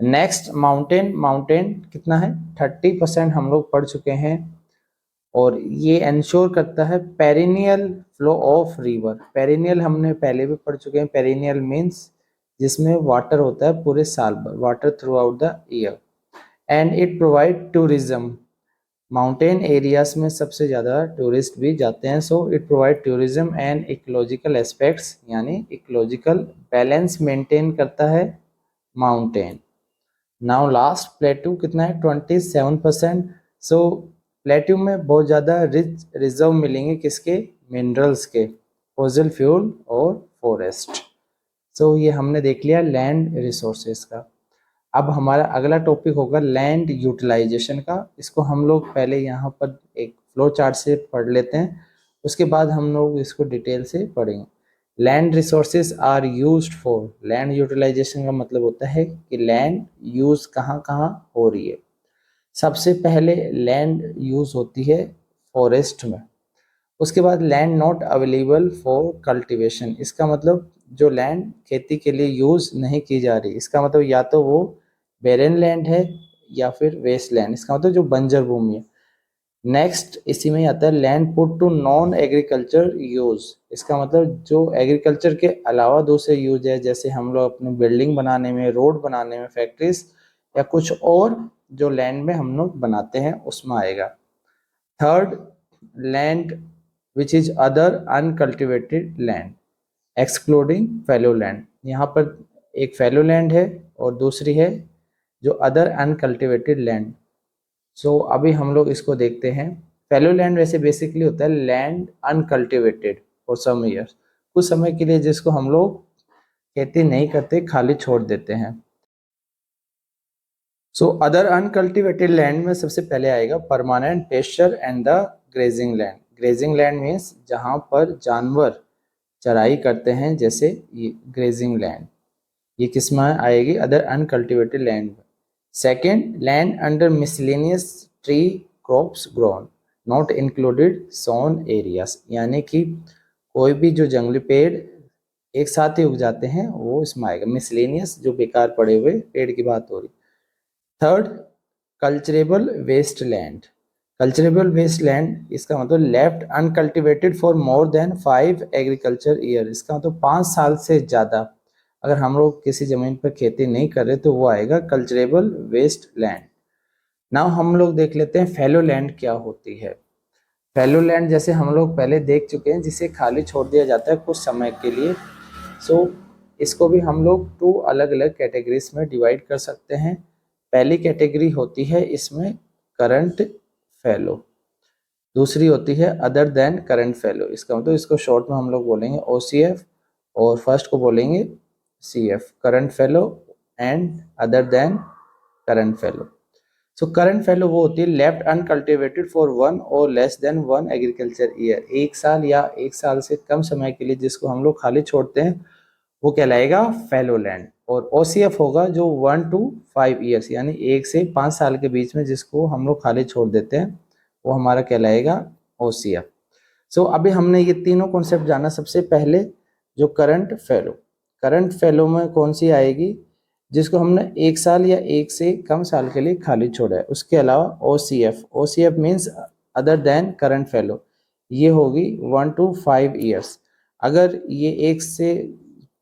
Next, mountain. माउंटेन कितना है, 30% हम लोग पढ़ चुके हैं, और ये इंश्योर करता है perennial flow of river. Perennial हमने पहले भी पढ़ चुके हैं। पेरिनियल मीन्स जिसमें वाटर होता है पूरे साल भर, water through out the year. And it provide tourism. Mountain areas में सबसे ज़्यादा टूरिस्ट भी जाते हैं। So it provide tourism and ecological aspects, यानी इकोलॉजिकल बैलेंस मेंटेन करता है माउंटेन। नाउ लास्ट, प्लेट्यू कितना है, 27%। सो प्लेट्यू में बहुत ज़्यादा रिच रिजर्व मिलेंगे, किसके, मिनरल्स के, फॉसिल फ्यूल और फॉरेस्ट। सो ये हमने देख लिया लैंड रिसोर्सेज का। अब हमारा अगला टॉपिक होगा लैंड यूटिलाइजेशन का। इसको हम लोग पहले यहाँ पर एक फ्लो चार्ट से पढ़ लेते हैं, उसके बाद हम लोग इसको डिटेल से पढ़ेंगे। Land resources are used for, land utilisation का मतलब होता है कि लैंड यूज कहाँ कहाँ हो रही है। सबसे पहले लैंड यूज होती है फॉरेस्ट में। उसके बाद land not available for cultivation, इसका मतलब जो लैंड खेती के लिए यूज नहीं की जा रही, इसका मतलब या तो वो बेरन लैंड है या फिर वेस्ट लैंड, इसका मतलब जो बंजर भूमि है। नेक्स्ट इसी में आता है land put to non agriculture use, इसका मतलब जो एग्रीकल्चर के अलावा दूसरे यूज है, जैसे हम लोग अपनी बिल्डिंग बनाने में, रोड बनाने में, फैक्ट्रीज या कुछ और जो लैंड में हम लोग बनाते हैं उसमें आएगा। Third, land which is other uncultivated land excluding fallow land. यहाँ पर एक फैलो लैंड है और दूसरी है जो अदर अनकल्टिवेटेड लैंड। सो अभी हम लोग इसको देखते हैं। फैलो लैंड वैसे बेसिकली होता है land uncultivated for some years, कुछ समय के लिए जिसको हम लोग खेती नहीं करते, खाली छोड़ देते हैं। सो अदर अनकल्टिवेटेड लैंड में सबसे पहले आएगा permanent pasture and the grazing land. Grazing land means जहाँ पर जानवर चराई करते हैं, जैसे ये ग्रेजिंग लैंड, ये किस में आएगी? Other uncultivated land. Second, land under miscellaneous tree crops grown not included sown areas, यानी कि कोई भी जो जंगली पेड़ एक साथ ही उग जाते हैं वो इसमें आएगा। मिसलेनियस जो बेकार पड़े हुए पेड़ की बात हो रही। Third, culturable waste land. Culturable waste land इसका मतलब left uncultivated for more than 5 agriculture year. इसका मतलब 5 साल से ज़्यादा अगर हम लोग किसी ज़मीन पर खेती नहीं कर रहे तो वो आएगा कल्चरेबल वेस्ट लैंड। नाउ हम लोग देख लेते हैं फैलो लैंड क्या होती है। फैलो लैंड जैसे हम लोग पहले देख चुके हैं, जिसे खाली छोड़ दिया जाता है कुछ समय के लिए। सो इसको भी हम लोग 2 अलग अलग कैटेगरीज में डिवाइड कर सकते हैं। पहली कैटेगरी होती है इसमें करंट फैलो, दूसरी होती है अदर देन करंट फैलो। इसका मतलब इसको शॉर्ट में हम लोग बोलेंगे OCF और फर्स्ट को बोलेंगे CF, current fallow and other than current fallow. So current fallow वो होती है लेफ्ट अनकल्टिवेटेड फॉर 1 और लेस देन 1 एग्रीकल्चर ईयर, 1 साल या 1 साल से कम समय के लिए जिसको हम लोग खाली छोड़ते हैं वो कहलाएगा फैलो लैंड। और OCF होगा जो 1 to 5 ईयर्स यानी 1 से 5 साल के बीच में जिसको हम लोग खाली छोड़ देते हैं वो हमारा कहलाएगा OCF। सो अभी हमने ये तीनों कॉन्सेप्ट जाना। सबसे पहले जो करंट फैलो, करंट फैलो में कौन सी आएगी? जिसको हमने 1 साल या 1 से कम साल के लिए खाली छोड़ा है। उसके अलावा OCF, OCF means other than current fallow, ये होगी 1 to 5 ईयर्स। अगर ये 1 से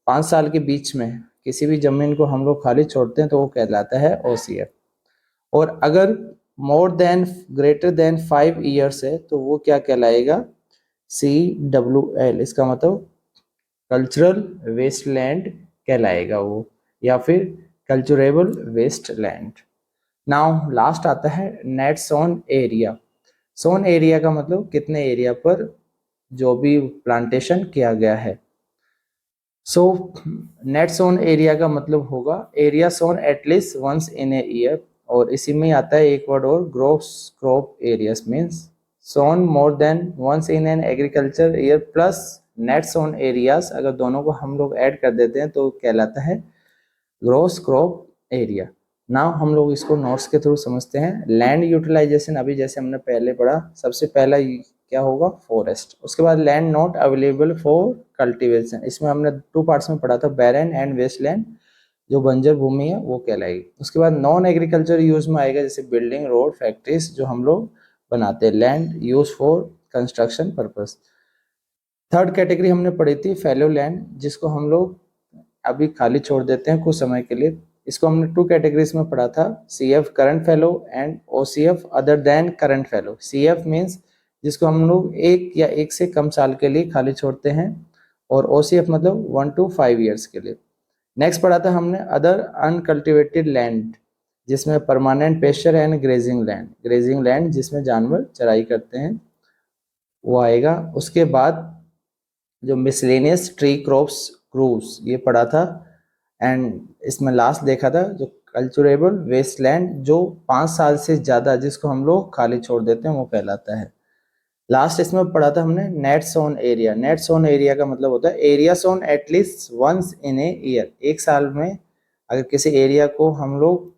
5 साल के बीच में किसी भी जमीन को हम लोग खाली छोड़ते हैं तो वो कहलाता है OCF। और अगर more than greater than 5 years है तो वो क्या कहलाएगा? CWL, इसका मतलब कल्चरल वेस्ट लैंड कहलाएगा वो, या फिर culturable waste land. Now last आता है net sown area. Sown area का मतलब कितने एरिया पर जो भी प्लांटेशन किया गया है। सो नेट सोन एरिया का मतलब होगा area sown at least once in a year, और इसी में आता है एक वर्ड और, gross crop areas means sown more than once in an agriculture year plus net sown areas. अगर दोनों को हम लोग ऐड कर देते हैं तो कहलाता है ग्रोस क्रॉप एरिया। नाउ हम लोग इसको नोट्स के थ्रू समझते हैं। लैंड यूटिलाइजेशन अभी जैसे हमने पहले पढ़ा, सबसे पहला क्या होगा? फॉरेस्ट। उसके बाद land not available for cultivation, इसमें हमने 2 पार्ट्स में पढ़ा था, बैरन एंड वेस्ट लैंड, जो बंजर भूमि है वो कहलाएगी। उसके बाद नॉन एग्रीकल्चर यूज में आएगा जैसे बिल्डिंग, रोड, फैक्ट्रीज जो हम लोग बनाते हैं, land use for construction purpose. Third category हमने पढ़ी थी फैलो लैंड, जिसको हम लोग अभी खाली छोड़ देते हैं कुछ समय के लिए। इसको हमने 2 कैटेगरीज में पढ़ा था, CF current fallow and OCF other than current fallow. CF means जिसको हम लोग 1 या 1 से कम साल के लिए खाली छोड़ते हैं, और OCF मतलब 1 to 5 ईयर्स के लिए। नेक्स्ट पढ़ा था हमने अदर अनकल्टिवेटेड लैंड, जिसमें permanent pasture and grazing land, grazing land जिसमें जानवर चराई करते हैं वो आएगा। उसके बाद जो मिसलेनियस ट्री क्रॉप्स ग्रूव्स ये पढ़ा था, एंड इसमें लास्ट देखा था जो कल्चरेबल वेस्टलैंड, जो 5 साल से ज़्यादा जिसको हम लोग खाली छोड़ देते हैं वो कहलाता है। लास्ट इसमें पढ़ा था हमने net sown area. Net sown area का मतलब होता है area sown at least once in a year, 1 साल में अगर किसी एरिया को हम लोग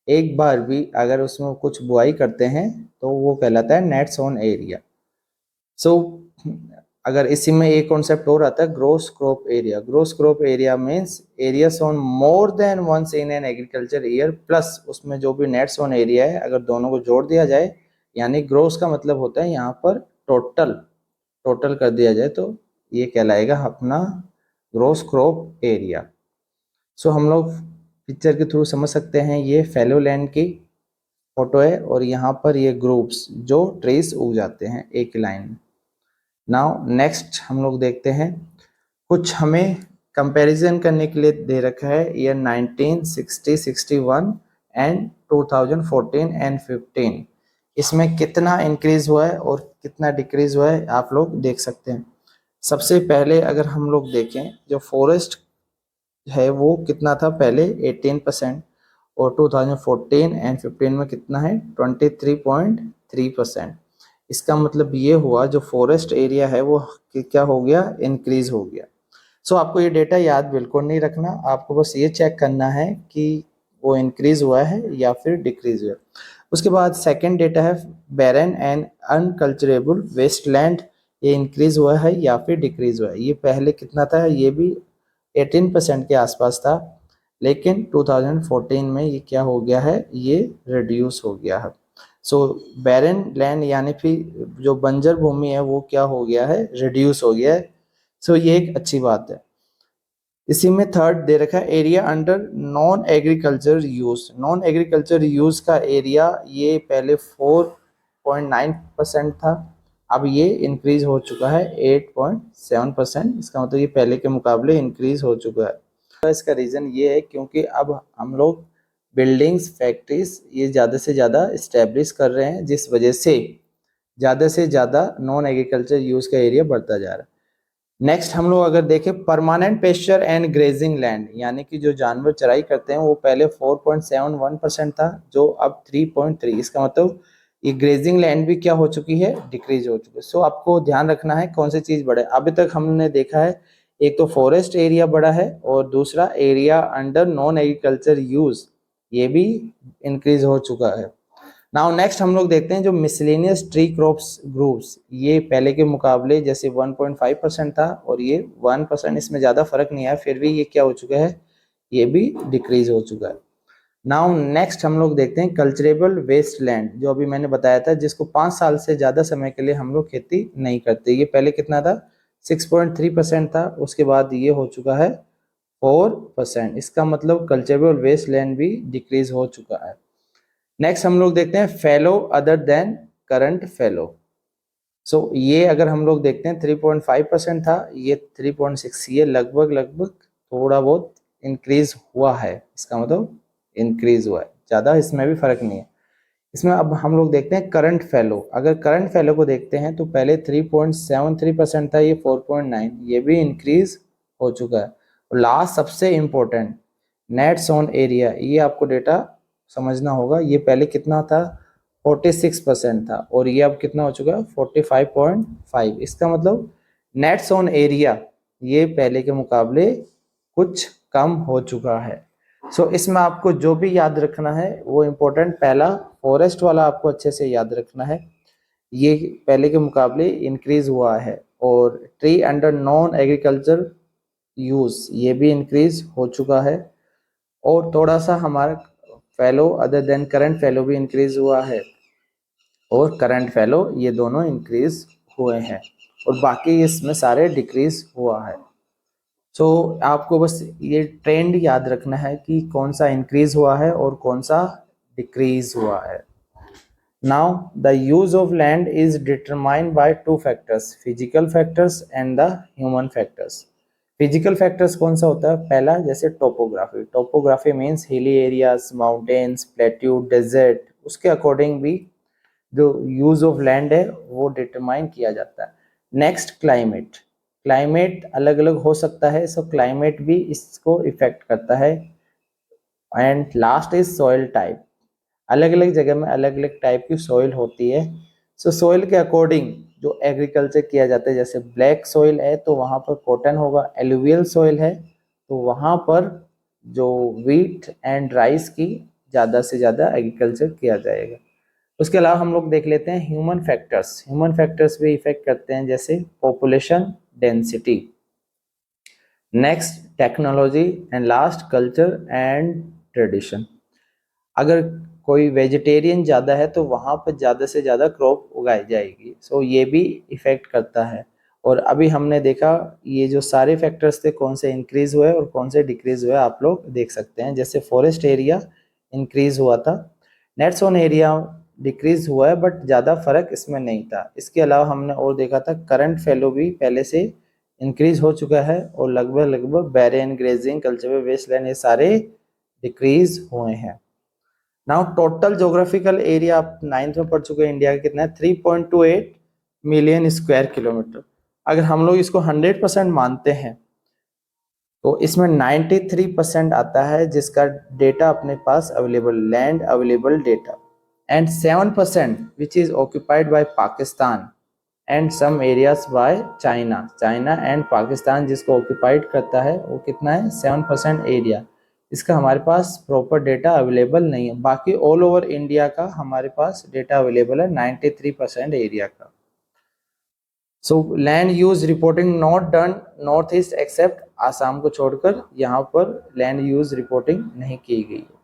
एक बार भी अगर उसमें कुछ बुआई करते हैं तो वो कहलाता है नेट सोन एरिया। सो अगर इसी में एक कॉन्सेप्ट और आता है gross crop area. Gross crop area means area sown more than once in an agriculture year plus उसमें जो भी नेट सोन एरिया है अगर दोनों को जोड़ दिया जाए, यानी ग्रोस का मतलब होता है यहाँ पर टोटल कर दिया जाए तो ये कहलाएगा अपना ग्रोस क्रॉप एरिया। सो हम लोग पिक्चर के थ्रू समझ सकते हैं ये फैलो लैंड की फोटो है और यहाँ पर ये ग्रुप्स जो ट्रेस उग जाते हैं एक लाइन में। नाउ नेक्स्ट हम लोग देखते हैं, कुछ हमें कंपैरिजन करने के लिए दे रखा है ईयर 1960, 61 एंड 2014 एंड 15। इसमें कितना इंक्रीज हुआ है और कितना डिक्रीज हुआ है आप लोग देख सकते हैं। सबसे पहले अगर हम लोग देखें, जो फॉरेस्ट है वो कितना था पहले 18%, और 2014 एंड 15 में कितना है 23.3%। इसका मतलब ये हुआ जो फॉरेस्ट एरिया है वो क्या हो गया, इंक्रीज हो गया। सो आपको ये डेटा याद बिल्कुल नहीं रखना, आपको बस ये चेक करना है कि वो इंक्रीज हुआ है या फिर डिक्रीज हुआ। उसके बाद सेकंड डेटा है बैरन एंड अनकल्चरेबल वेस्टलैंड, ये इंक्रीज हुआ है या फिर डिक्रीज हुआ है। ये पहले कितना था, ये भी 18% के आसपास था, लेकिन 2014 में ये क्या हो गया है, ये रिड्यूस हो गया है। सो बैरन लैंड यानी फिर जो बंजर भूमि है वो क्या हो गया है, रिड्यूस हो गया है। सो ये एक अच्छी बात है। इसी में थर्ड दे रखा है area under non agriculture use. Non agriculture use का एरिया ये पहले 4.9% था, अब ये इंक्रीज हो चुका है 8.7%। इसका मतलब ये पहले के मुकाबले इंक्रीज हो चुका है। तो इसका रीज़न ये है क्योंकि अब हम लोग बिल्डिंग्स, फैक्ट्रीज ये ज़्यादा से ज़्यादा इस्टेब्लिश कर रहे हैं, जिस वजह से ज़्यादा नॉन एग्रीकल्चर यूज़ का एरिया बढ़ता जा रहा है। नेक्स्ट हम लोग अगर देखें permanent pasture and grazing land, यानी कि जो जानवर चराई करते हैं वो पहले 4.71% था, जो अब 3.3। इसका मतलब ये ग्रेजिंग लैंड भी क्या हो चुकी है, डिक्रीज हो चुकी है। सो आपको ध्यान रखना है कौन सी चीज बढ़े। अभी तक हमने देखा है एक तो फॉरेस्ट एरिया बढ़ा है और दूसरा area under non agriculture use ये भी इंक्रीज हो चुका है। नाउ नेक्स्ट हम लोग देखते हैं जो मिसलेनियस ट्री क्रॉप्स ग्रुप्स, ये पहले के मुकाबले जैसे 1.5% था और ये 1%, इसमें ज़्यादा फर्क नहीं आया, फिर भी ये क्या हो चुका है, ये भी डिक्रीज हो चुका है। नाउ नेक्स्ट हम लोग देखते हैं कल्चरेबल वेस्ट लैंड, जो अभी मैंने बताया था जिसको 5 साल से ज़्यादा समय के लिए हम लोग खेती नहीं करते। ये पहले कितना था, 6.3% था, उसके बाद ये हो चुका है 4%। इसका मतलब कल्चरेबल वेस्ट लैंड भी डिक्रीज हो चुका है। नेक्स्ट हम लोग देखते हैं fallow other than current fallow. So ये अगर हम लोग देखते हैं 3.5% था, ये 3.6, ये लगभग लगभग थोड़ा बहुत इंक्रीज हुआ है। इसका मतलब इंक्रीज हुआ है, ज़्यादा इसमें भी फर्क नहीं है। इसमें अब हम लोग देखते हैं करंट फेलो। अगर करंट फेलो को देखते हैं तो पहले 3.73% था, ये 4.9, ये भी इंक्रीज हो चुका है। और लास्ट सबसे इम्पोर्टेंट नेट सोन एरिया, ये आपको डेटा समझना होगा। ये पहले कितना था, 46% था और ये अब कितना हो चुका है, 45.5। इसका मतलब नेट सोन एरिया ये पहले के मुकाबले कुछ कम हो चुका है। सो इसमें आपको जो भी याद रखना है वो इम्पोर्टेंट, पहला फॉरेस्ट वाला आपको अच्छे से याद रखना है, ये पहले के मुकाबले इंक्रीज हुआ है। और tree under non agriculture use ये भी इंक्रीज हो चुका है। और थोड़ा सा हमारा fellow other than current fellow भी इंक्रीज हुआ है, और करंट फेलो ये दोनों इंक्रीज हुए हैं, और बाकी इसमें सारे डिक्रीज हुआ है। सो आपको बस ये ट्रेंड याद रखना है कि कौन सा इंक्रीज हुआ है और कौन सा डिक्रीज हुआ है। Now the use of land is determined by two factors, physical factors and the human factors. Physical factors कौन सा होता है, पहला जैसे topography. Topography means hilly areas, mountains, plateau, desert, उसके अकॉर्डिंग भी जो यूज ऑफ लैंड है वो डिटरमाइन किया जाता है। नेक्स्ट क्लाइमेट, क्लाइमेट अलग अलग हो सकता है, सो क्लाइमेट भी इसको इफेक्ट करता है। And last is soil type, अलग अलग जगह में अलग अलग टाइप की सॉइल होती है। सो सॉइल के अकॉर्डिंग जो एग्रीकल्चर किया जाता है, जैसे ब्लैक सॉइल है तो वहाँ पर कॉटन होगा, एलुवियल सॉइल है तो वहाँ पर जो व्हीट एंड राइस की ज़्यादा से ज़्यादा एग्रीकल्चर किया जाएगा। उसके अलावा हम लोग देख लेते हैं ह्यूमन फैक्टर्स। ह्यूमन फैक्टर्स भी इफेक्ट करते हैं, जैसे population density, next technology, and last culture and tradition. अगर कोई वेजिटेरियन ज़्यादा है तो वहाँ पर ज़्यादा से ज़्यादा क्रॉप उगाई जाएगी, सो ये भी इफ़ेक्ट करता है। और अभी हमने देखा ये जो सारे फैक्टर्स थे कौन से इंक्रीज हुए और कौन से डिक्रीज हुए, आप लोग देख सकते हैं। जैसे फॉरेस्ट एरिया इंक्रीज हुआ था, नेट सोन एरिया डिक्रीज हुआ है, बट ज़्यादा फर्क इसमें नहीं था। इसके अलावा हमने और देखा था करंट फैलो भी पहले से इंक्रीज हो चुका है, और लगभग बैरियन, ग्रेजिंग, कल्चरल वेस्टलैंड ये सारे डिक्रीज हुए हैं। नाउ टोटल जोग्राफिकल एरिया आप 9th में पढ़ चुके हैं इंडिया का कितना है, 3.28 मिलियन स्क्वायर किलोमीटर। अगर हम लोग इसको 100% मानते हैं तो इसमें 93% आता है जिसका डेटा अपने पास available, land available data, and 7% which is occupied by Pakistan and some areas by China and Pakistan जिसको ऑक्यूपाइड करता है वो कितना है, 7% एरिया। इसका हमारे पास प्रॉपर डेटा अवेलेबल नहीं है। बाकी ऑल ओवर इंडिया का हमारे पास डेटा अवेलेबल है 93% एरिया का। So land use reporting not done north east except Assam को छोड़कर, यहाँ पर लैंड यूज रिपोर्टिंग नहीं की गई है।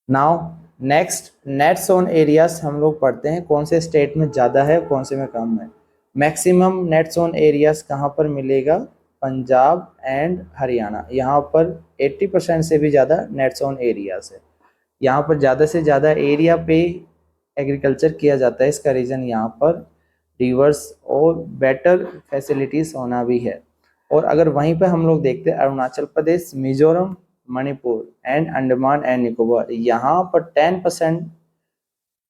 Now next net zone areas हम लोग पढ़ते हैं, कौन से स्टेट में ज़्यादा है कौन से में कम है। मैक्सिमम नेट जोन एरियाज कहाँ पर मिलेगा, पंजाब एंड हरियाणा। यहाँ पर 80% से भी ज़्यादा नेट जोन एरियाज है। यहाँ पर ज़्यादा से ज़्यादा एरिया पे एग्रीकल्चर किया जाता है। इसका रीज़न यहाँ पर रिवर्स और बेटर फैसिलिटीज़ होना भी है। और अगर वहीं पे हम लोग देखते हैं अरुणाचल प्रदेश, मिजोरम, मणिपुर एंड अंडमान एंड निकोबार, यहाँ पर 10%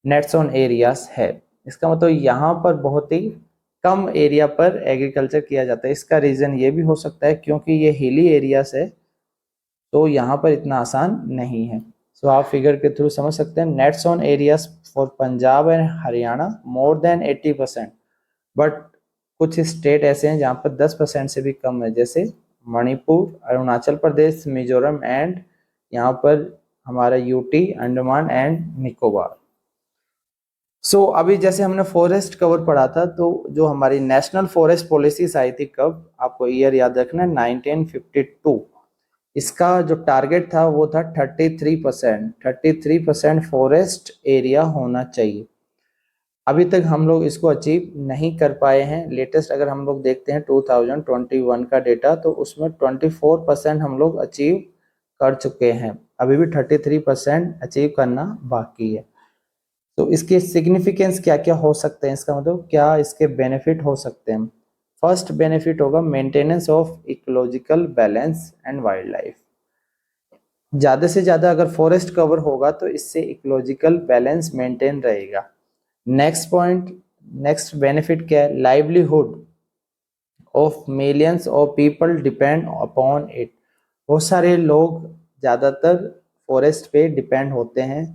नेट जोन एरियाज है। इसका मतलब यहाँ पर बहुत ही कम एरिया पर एग्रीकल्चर किया जाता है। इसका रीज़न ये भी हो सकता है क्योंकि ये हिली एरियाज है तो यहाँ पर इतना आसान नहीं है। सो आप फिगर के थ्रू समझ सकते हैं net zone areas for Punjab and Haryana more than 80%, but कुछ स्टेट ऐसे हैं जहाँ पर 10% से भी कम है, जैसे मणिपुर, अरुणाचल प्रदेश, मिजोरम एंड यहाँ पर हमारा यूटी, अंडमान एंड निकोबार। सो अभी जैसे हमने फॉरेस्ट कवर पढ़ा था, तो जो हमारी नेशनल फॉरेस्ट पॉलिसीज आई थी कब, आपको ईयर याद रखना है 1952। इसका जो टारगेट था वो था 33% फॉरेस्ट एरिया होना चाहिए। अभी तक हम लोग इसको अचीव नहीं कर पाए हैं। लेटेस्ट अगर हम लोग देखते हैं 2021 का डेटा, तो उसमें 24% हम लोग अचीव कर चुके हैं। अभी भी 33% अचीव करना बाकी है। तो इसके सिग्निफिकेंस क्या क्या हो सकते हैं, इसका मतलब क्या इसके बेनिफिट हो सकते हैं। फर्स्ट बेनिफिट होगा maintenance of ecological balance and wild life. ज़्यादा से ज़्यादा अगर फॉरेस्ट कवर होगा तो इससे इकोलॉजिकल बैलेंस मेंटेन रहेगा। नेक्स्ट पॉइंट, नेक्स्ट बेनिफिट क्या है, livelihood of millions of people depend upon it. बहुत सारे लोग ज़्यादातर फॉरेस्ट पे डिपेंड होते हैं।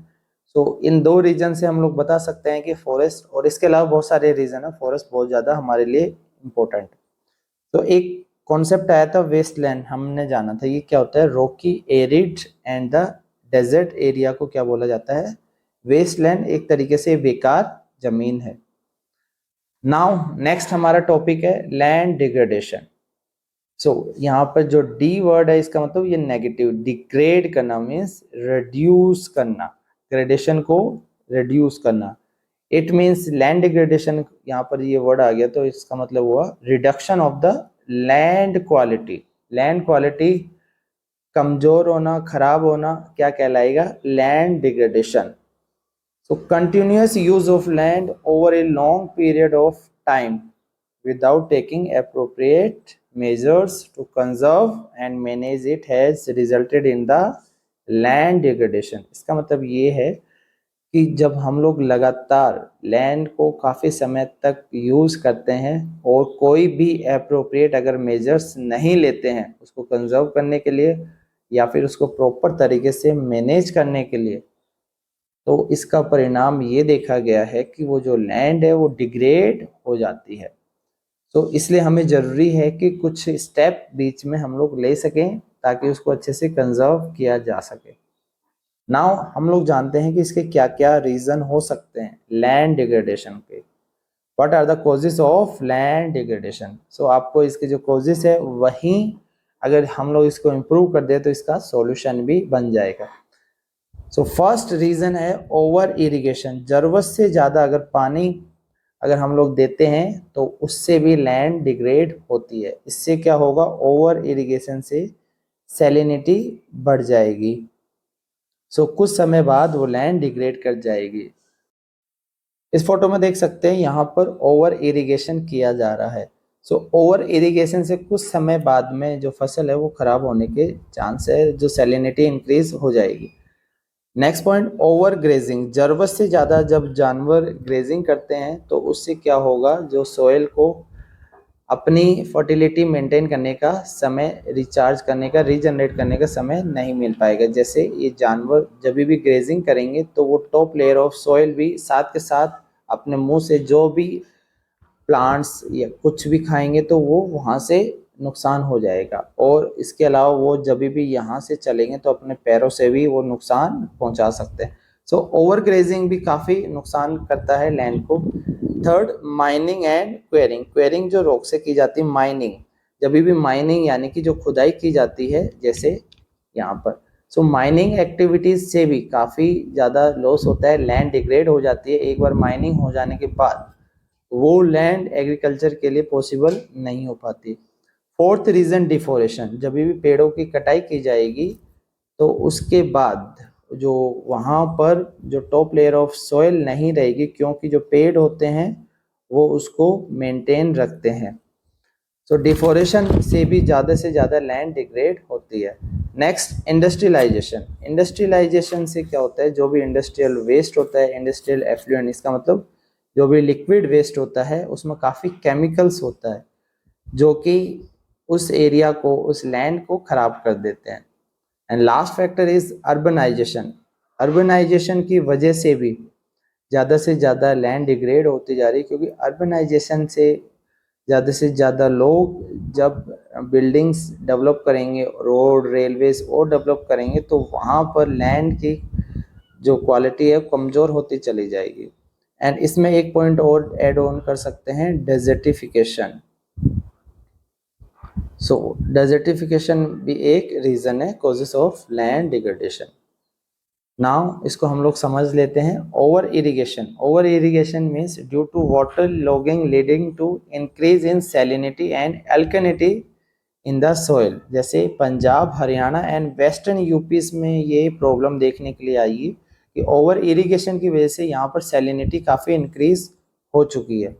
सो इन दो रीजन से हम लोग बता सकते हैं कि फॉरेस्ट, और इसके अलावा बहुत सारे रीजन है, फॉरेस्ट बहुत ज़्यादा हमारे लिए इम्पोर्टेंट। तो एक कॉन्सेप्ट आया था वेस्टलैंड, हमने जाना था ये क्या होता है, rocky, arid and the desert area को क्या बोला जाता है, वेस्टलैंड। एक तरीके से बेकार जमीन है। नाउ नेक्स्ट हमारा टॉपिक है लैंड डिग्रेडेशन। सो यहाँ पर जो डी वर्ड है इसका मतलब ये नेगेटिव, डिग्रेड करना मीन्स रिड्यूस करना, ग्रेडेशन को रिड्यूस करना। इट मीन्स लैंड डिग्रेडेशन, यहाँ पर ये वर्ड आ गया तो इसका मतलब हुआ reduction of the land quality. Land quality कमजोर होना, खराब होना क्या कहलाएगा, land degradation. So continuous use of land over a long period of time without taking appropriate measures to conserve and manage it has resulted in the land degradation। इसका मतलब ये है कि जब हम लोग लगातार लैंड को काफ़ी समय तक यूज़ करते हैं और कोई भी अप्रोप्रिएट अगर मेजर्स नहीं लेते हैं उसको कंजर्व करने के लिए या फिर उसको प्रॉपर तरीके से मैनेज करने के लिए, तो इसका परिणाम ये देखा गया है कि वो जो लैंड है वो डिग्रेड हो जाती है। तो इसलिए हमें ज़रूरी है कि कुछ स्टेप बीच में हम लोग ले सकें ताकि उसको अच्छे से कंजर्व किया जा सके। नाउ हम लोग जानते हैं कि इसके क्या क्या रीज़न हो सकते हैं लैंड डिग्रेडेशन के। What are the causes of land degradation. So आपको इसके जो कॉजेज है वहीं अगर हम लोग इसको इम्प्रूव कर दे तो इसका सॉल्यूशन भी बन जाएगा। सो फर्स्ट रीज़न है ओवर इरिगेशन। ज़रूरत से ज़्यादा अगर पानी अगर हम लोग देते हैं तो उससे भी लैंड डिग्रेड होती है। इससे क्या होगा, ओवर इरिगेशन से सैलिनिटी बढ़ जाएगी। सो कुछ समय बाद वो लैंड डिग्रेड कर जाएगी। इस फोटो में देख सकते हैं यहाँ पर ओवर इरिगेशन किया जा रहा है। सो ओवर इरिगेशन से कुछ समय बाद में जो फसल है वो खराब होने के चांस है, जो सैलिनिटी इंक्रीज हो जाएगी। Next point, over grazing. जरूरत से ज़्यादा जब जानवर ग्रेजिंग करते हैं तो उससे क्या होगा, जो सोयल को अपनी फर्टिलिटी मेंटेन करने का समय, रिचार्ज करने का, रीजनरेट करने का समय नहीं मिल पाएगा। जैसे ये जानवर जब भी ग्रेजिंग करेंगे तो वो टॉप लेयर ऑफ सॉइल भी साथ के साथ अपने मुंह से जो भी प्लांट्स या कुछ भी खाएंगे तो वो वहाँ से नुकसान हो जाएगा। और इसके अलावा वो जब भी यहाँ से चलेंगे तो अपने पैरों से भी वो नुकसान पहुँचा सकते हैं। सो ओवर ग्रेजिंग भी काफ़ी नुकसान करता है लैंड को। Third, mining and quarrying. Quarrying जो रोक से की जाती है, माइनिंग जब भी माइनिंग यानी कि जो खुदाई की जाती है जैसे यहाँ पर, सो माइनिंग एक्टिविटीज से भी काफ़ी ज़्यादा लॉस होता है, लैंड डिग्रेड हो जाती है। एक बार माइनिंग हो जाने के बाद वो लैंड एग्रीकल्चर के लिए पॉसिबल नहीं हो पाती। Fourth reason, deforestation. जब भी पेड़ों की कटाई की जाएगी तो उसके बाद जो वहाँ पर जो टॉप लेयर ऑफ सॉइल नहीं रहेगी, क्योंकि जो पेड़ होते हैं वो उसको मेंटेन रखते हैं। सो डिफोरेशन से भी ज़्यादा से ज़्यादा लैंड डिग्रेड होती है। Next, industrialisation. इंडस्ट्रियलाइजेशन से क्या होता है, जो भी इंडस्ट्रियल वेस्ट होता है, इंडस्ट्रियल एफ्लुएंट, इसका मतलब जो भी लिक्विड वेस्ट होता है उसमें काफ़ी केमिकल्स होता है जो कि उस एरिया को, उस लैंड को खराब कर देते हैं। And last factor is urbanization. Urbanization की वजह से भी ज़्यादा से ज़्यादा लैंड डिग्रेड होती जा रही है, क्योंकि अर्बनाइजेशन से ज़्यादा लोग जब बिल्डिंग्स डेवलप करेंगे, रोड, रेलवेज और डेवलप करेंगे तो वहाँ पर लैंड की जो क्वालिटी है कमज़ोर होती चली जाएगी। एंड इसमें एक पॉइंट और ऐड ऑन कर सकते हैं, डेजर्टिफिकेशन। सो डेजर्टिफिकेशन भी एक रीज़न है causes of land degradation. Now इसको हम लोग समझ लेते हैं। Over irrigation. Over irrigation means due to water logging leading to increase in salinity and alkalinity in the soil. जैसे पंजाब, हरियाणा एंड वेस्टर्न यूपीज में ये प्रॉब्लम देखने के लिए आई है कि ओवर इरिगेशन की वजह से यहाँ पर सैलिनिटी काफ़ी इंक्रीज हो चुकी है।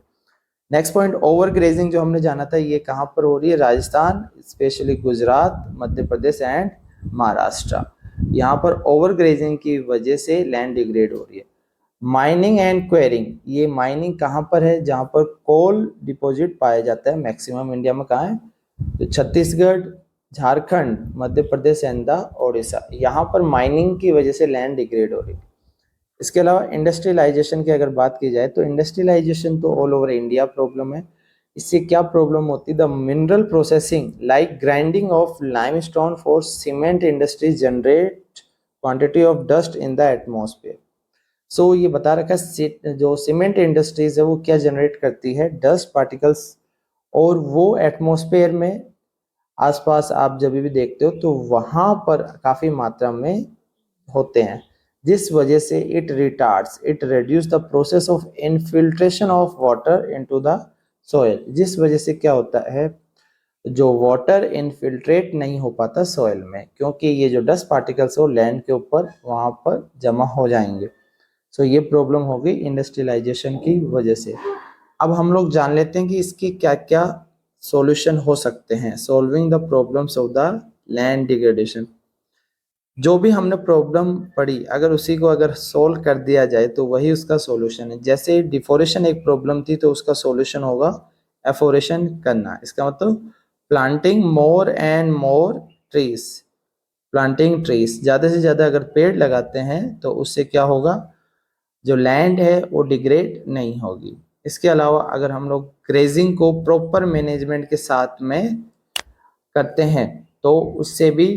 नेक्स्ट पॉइंट, ओवर ग्रेजिंग जो हमने जाना था ये कहाँ पर हो रही है, राजस्थान, स्पेशली गुजरात, मध्य प्रदेश एंड महाराष्ट्र। यहाँ पर ओवर ग्रेजिंग की वजह से लैंड डिग्रेड हो रही है। माइनिंग एंड क्वेरिंग, ये माइनिंग कहाँ पर है, जहाँ पर कोल डिपॉजिट पाया जाता है मैक्सिमम इंडिया में कहाँ है, तो छत्तीसगढ़, झारखंड, मध्य प्रदेश एंड द ओडिशा। यहाँ पर माइनिंग की वजह से लैंड डिग्रेड हो रही है। इसके अलावा इंडस्ट्रियलाइजेशन की अगर बात की जाए तो इंडस्ट्रियलाइजेशन तो ऑल ओवर इंडिया प्रॉब्लम है। इससे क्या प्रॉब्लम होती है, the mineral processing like grinding of limestone for cement industries generate quantity of dust in the atmosphere. So ये बता रखा है जो सीमेंट इंडस्ट्रीज है वो क्या जनरेट करती है, डस्ट पार्टिकल्स, और वो एटमॉस्फेयर में आसपास आप जब भी देखते हो तो वहाँ पर काफ़ी मात्रा में होते हैं, जिस वजह से it reduce the process of infiltration of water into the soil. जिस वजह से क्या होता है, जो वाटर इनफिल्ट्रेट नहीं हो पाता सॉइल में, क्योंकि ये जो डस्ट पार्टिकल्स हो लैंड के ऊपर वहाँ पर जमा हो जाएंगे। सो ये प्रॉब्लम होगी इंडस्ट्रियलाइजेशन की वजह से। अब हम लोग जान लेते हैं कि इसकी क्या क्या सॉल्यूशन हो सकते हैं। Solving the problems of the land degradation. जो भी हमने प्रॉब्लम पढ़ी अगर उसी को अगर सोल्व कर दिया जाए तो वही उसका सॉल्यूशन है। जैसे डिफोरेशन एक प्रॉब्लम थी तो उसका सॉल्यूशन होगा एफोरेशन करना। इसका मतलब planting more and more trees. Planting trees, ज़्यादा से ज़्यादा अगर पेड़ लगाते हैं तो उससे क्या होगा, जो लैंड है वो डिग्रेड नहीं होगी। इसके अलावा अगर हम लोग ग्रेजिंग को प्रॉपर मैनेजमेंट के साथ में करते हैं तो उससे भी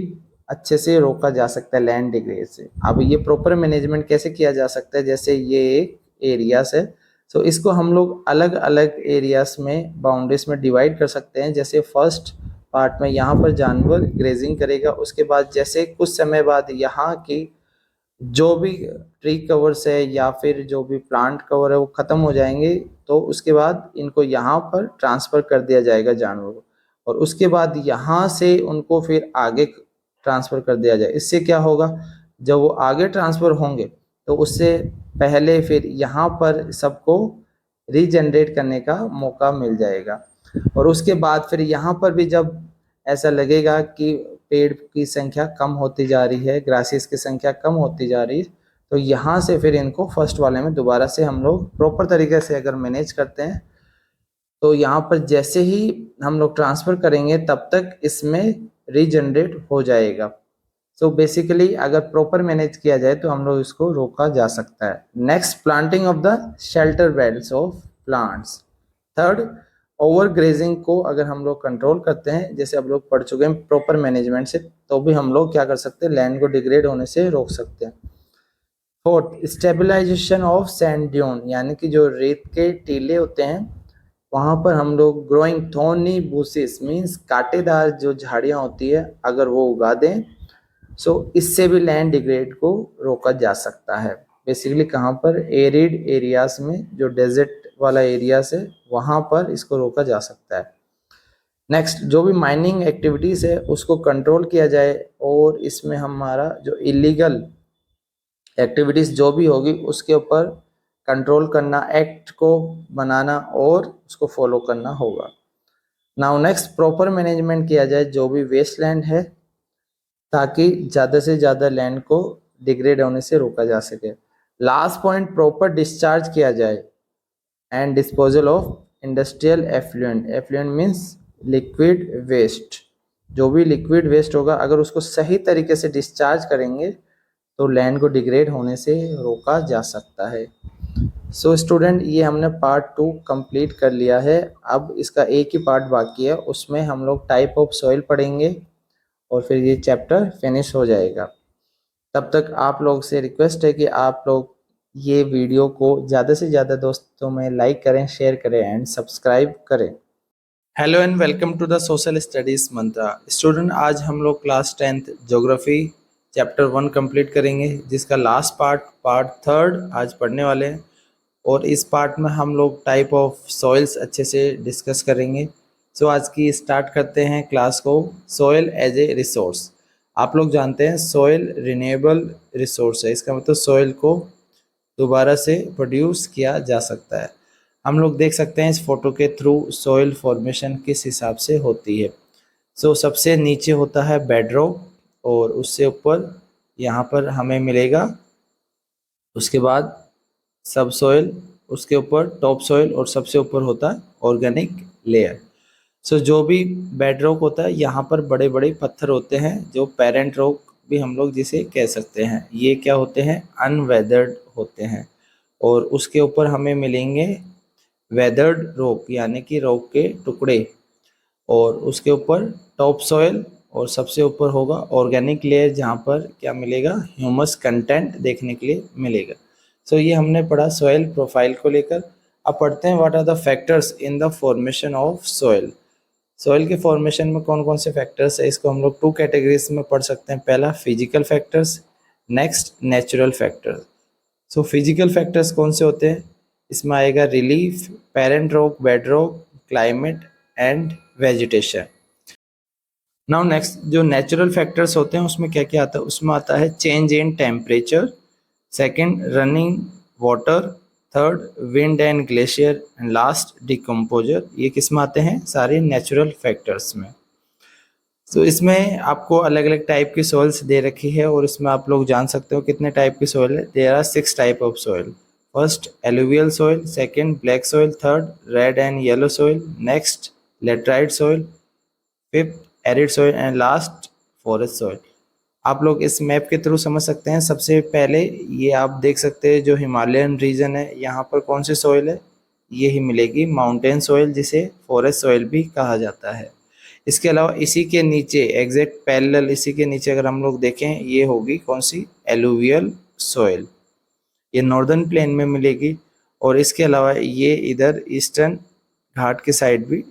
अच्छे से रोका जा सकता है लैंड डिग्रेड से। अब ये प्रॉपर मैनेजमेंट कैसे किया जा सकता है, जैसे ये एक एरियाज है, तो इसको हम लोग अलग अलग एरियाज में, बाउंड्रीज में डिवाइड कर सकते हैं। जैसे फर्स्ट पार्ट में यहाँ पर जानवर ग्रेजिंग करेगा, उसके बाद जैसे कुछ समय बाद यहाँ की जो भी ट्री कवर्स है या फिर जो भी प्लांट कवर है वो ख़त्म हो जाएंगे, तो उसके बाद इनको यहाँ पर ट्रांसफ़र कर दिया जाएगा जानवरों को, और उसके बाद यहाँ से उनको फिर आगे ट्रांसफ़र कर दिया जाए। इससे क्या होगा, जब वो आगे ट्रांसफ़र होंगे तो उससे पहले फिर यहाँ पर सबको रीजनरेट करने का मौका मिल जाएगा। और उसके बाद फिर यहाँ पर भी जब ऐसा लगेगा कि पेड़ की संख्या कम होती जा रही है, ग्रासेस की संख्या कम होती जा रही है, तो यहाँ से फिर इनको फर्स्ट वाले में दोबारा से हम लोग प्रॉपर तरीके से अगर मैनेज करते हैं तो यहाँ पर जैसे ही हम लोग ट्रांसफर करेंगे तब तक इसमें रीजनरेट हो जाएगा। सो बेसिकली अगर प्रॉपर मैनेज किया जाए तो हम लोग इसको रोका जा सकता है। Next, planting of the shelter belts of plants. Third, over grazing को अगर हम लोग कंट्रोल करते हैं, जैसे अब लोग पढ़ चुके हैं प्रॉपर मैनेजमेंट से, तो भी हम लोग क्या कर सकते हैं, लैंड को डिग्रेड होने से रोक सकते हैं। Fourth, stabilization of sand dune, यानी कि जो रेत के टीले होते हैं वहां पर हम लोग ग्रोइंग थॉर्नी बुशेस मीन्स कांटेदार जो झाड़ियां होती है अगर वो उगा दें, सो इससे भी लैंड डिग्रेड को रोका जा सकता है। बेसिकली कहाँ पर, एरिड एरियाज में, जो डेजर्ट वाला एरियाज है वहां पर इसको रोका जा सकता है। नेक्स्ट, जो भी माइनिंग एक्टिविटीज है उसको कंट्रोल किया जाए और इसमें हमारा जो इलीगल एक्टिविटीज जो भी होगी उसके ऊपर कंट्रोल करना, एक्ट को बनाना और उसको फॉलो करना होगा। नाउ नेक्स्ट, प्रॉपर मैनेजमेंट किया जाए जो भी वेस्ट लैंड है ताकि ज़्यादा से ज़्यादा लैंड को डिग्रेड होने से रोका जा सके। लास्ट पॉइंट, प्रॉपर डिस्चार्ज किया जाए and disposal of industrial effluent. Effluent means liquid waste. जो भी लिक्विड वेस्ट होगा अगर उसको सही तरीके से डिस्चार्ज करेंगे तो लैंड को डिग्रेड होने से रोका जा सकता है। सो स्टूडेंट, ये हमने पार्ट 2 कंप्लीट कर लिया है। अब इसका एक ही पार्ट बाकी है, उसमें हम लोग टाइप ऑफ सॉइल पढ़ेंगे और फिर ये चैप्टर फिनिश हो जाएगा। तब तक आप लोग से रिक्वेस्ट है कि आप लोग ये वीडियो को ज़्यादा से ज़्यादा दोस्तों में लाइक करें, शेयर करें एंड सब्सक्राइब करें। Hello and welcome to the social studies Mantra. Student, आज हम लोग class 10th geography chapter 1 complete करेंगे, जिसका लास्ट पार्ट 3 आज पढ़ने वाले हैं। और इस पार्ट में हम लोग टाइप ऑफ सॉइल्स अच्छे से डिस्कस करेंगे। सो आज की स्टार्ट करते हैं क्लास को। Soil as a resource. आप लोग जानते हैं सॉइल रिन्यूएबल रिसोर्स है, इसका मतलब सॉइल को दोबारा से प्रोड्यूस किया जा सकता है। हम लोग देख सकते हैं इस फोटो के थ्रू सॉइल फॉर्मेशन किस हिसाब से होती है। सो सबसे नीचे होता है बेडरॉक और उससे ऊपर यहाँ पर हमें मिलेगा, उसके बाद सब सॉइल, उसके ऊपर टॉप सॉइल और सबसे ऊपर होता है ऑर्गेनिक लेयर। सो जो भी बेड रॉक होता है यहाँ पर बड़े बड़े पत्थर होते हैं जो पेरेंट रॉक भी हम लोग जिसे कह सकते हैं। ये क्या होते हैं, अनवेदर्ड होते हैं। और उसके ऊपर हमें मिलेंगे वेदर्ड रॉक यानी कि रॉक के टुकड़े। और उसके ऊपर टॉप सॉइल और सबसे ऊपर होगा ऑर्गेनिक लेयर जहाँ पर क्या मिलेगा, ह्यूमस कंटेंट देखने के लिए मिलेगा। सो ये हमने पढ़ा सॉइल प्रोफाइल को लेकर। अब पढ़ते हैं what are the factors in the formation of soil. Soil के फॉर्मेशन में कौन कौन से फैक्टर्स है, इसको हम लोग 2 कैटेगरीज में पढ़ सकते हैं। पहला physical factors, next natural factors. So physical factors कौन से होते हैं, इसमें आएगा relief, parent rock, bed rock, climate and vegetation. Now next, जो नेचुरल फैक्टर्स होते हैं उसमें क्या क्या आता है, उसमें आता है change in temperature, second running water, third wind and glacier and last decomposer. ये किस में आते हैं, सारे नेचुरल फैक्टर्स में। तो इसमें आपको अलग अलग टाइप की सॉइल्स दे रखी है और इसमें आप लोग जान सकते हो कितने टाइप की सॉइल है। There are 6 type of soil. First alluvial soil, second black soil, third red and yellow soil, next laterite soil, fifth arid soil and last forest soil. आप लोग इस मैप के थ्रू समझ सकते हैं। सबसे पहले ये आप देख सकते हैं जो हिमालयन रीजन है यहाँ पर कौन सी सॉइल है, ये ही मिलेगी माउंटेन सॉइल जिसे फॉरेस्ट सॉइल भी कहा जाता है। इसके अलावा इसी के नीचे एग्जैक्ट पैरेलल इसी के नीचे अगर हम लोग देखें ये होगी कौन सी, एलुवियल सॉइल, ये नॉर्दर्न प्लेन में मिलेगी। और इसके अलावा ये इधर ईस्टर्न घाट के साइड भी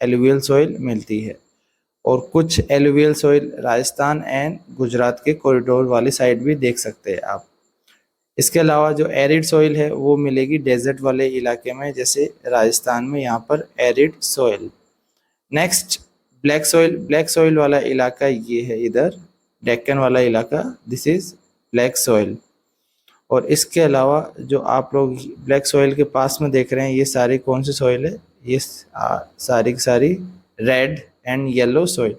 एलुवियल सॉइल मिलती है। और कुछ alluvial soil Rajasthan and Gujarat के कॉरिडोर वाली साइड भी देख सकते हैं आप। इसके अलावा जो एरिड सॉइल है वो मिलेगी डेजर्ट वाले इलाके में, जैसे राजस्थान में यहाँ पर arid soil. Next black soil, black soil वाला इलाका ये है इधर डेक्कन वाला इलाका, दिस इज ब्लैक सॉइल। और इसके अलावा जो आप लोग ब्लैक सॉइल के पास में देख रहे हैं, ये सारी कौन सी सॉइल है? ये सारी की सारी red and yellow soil.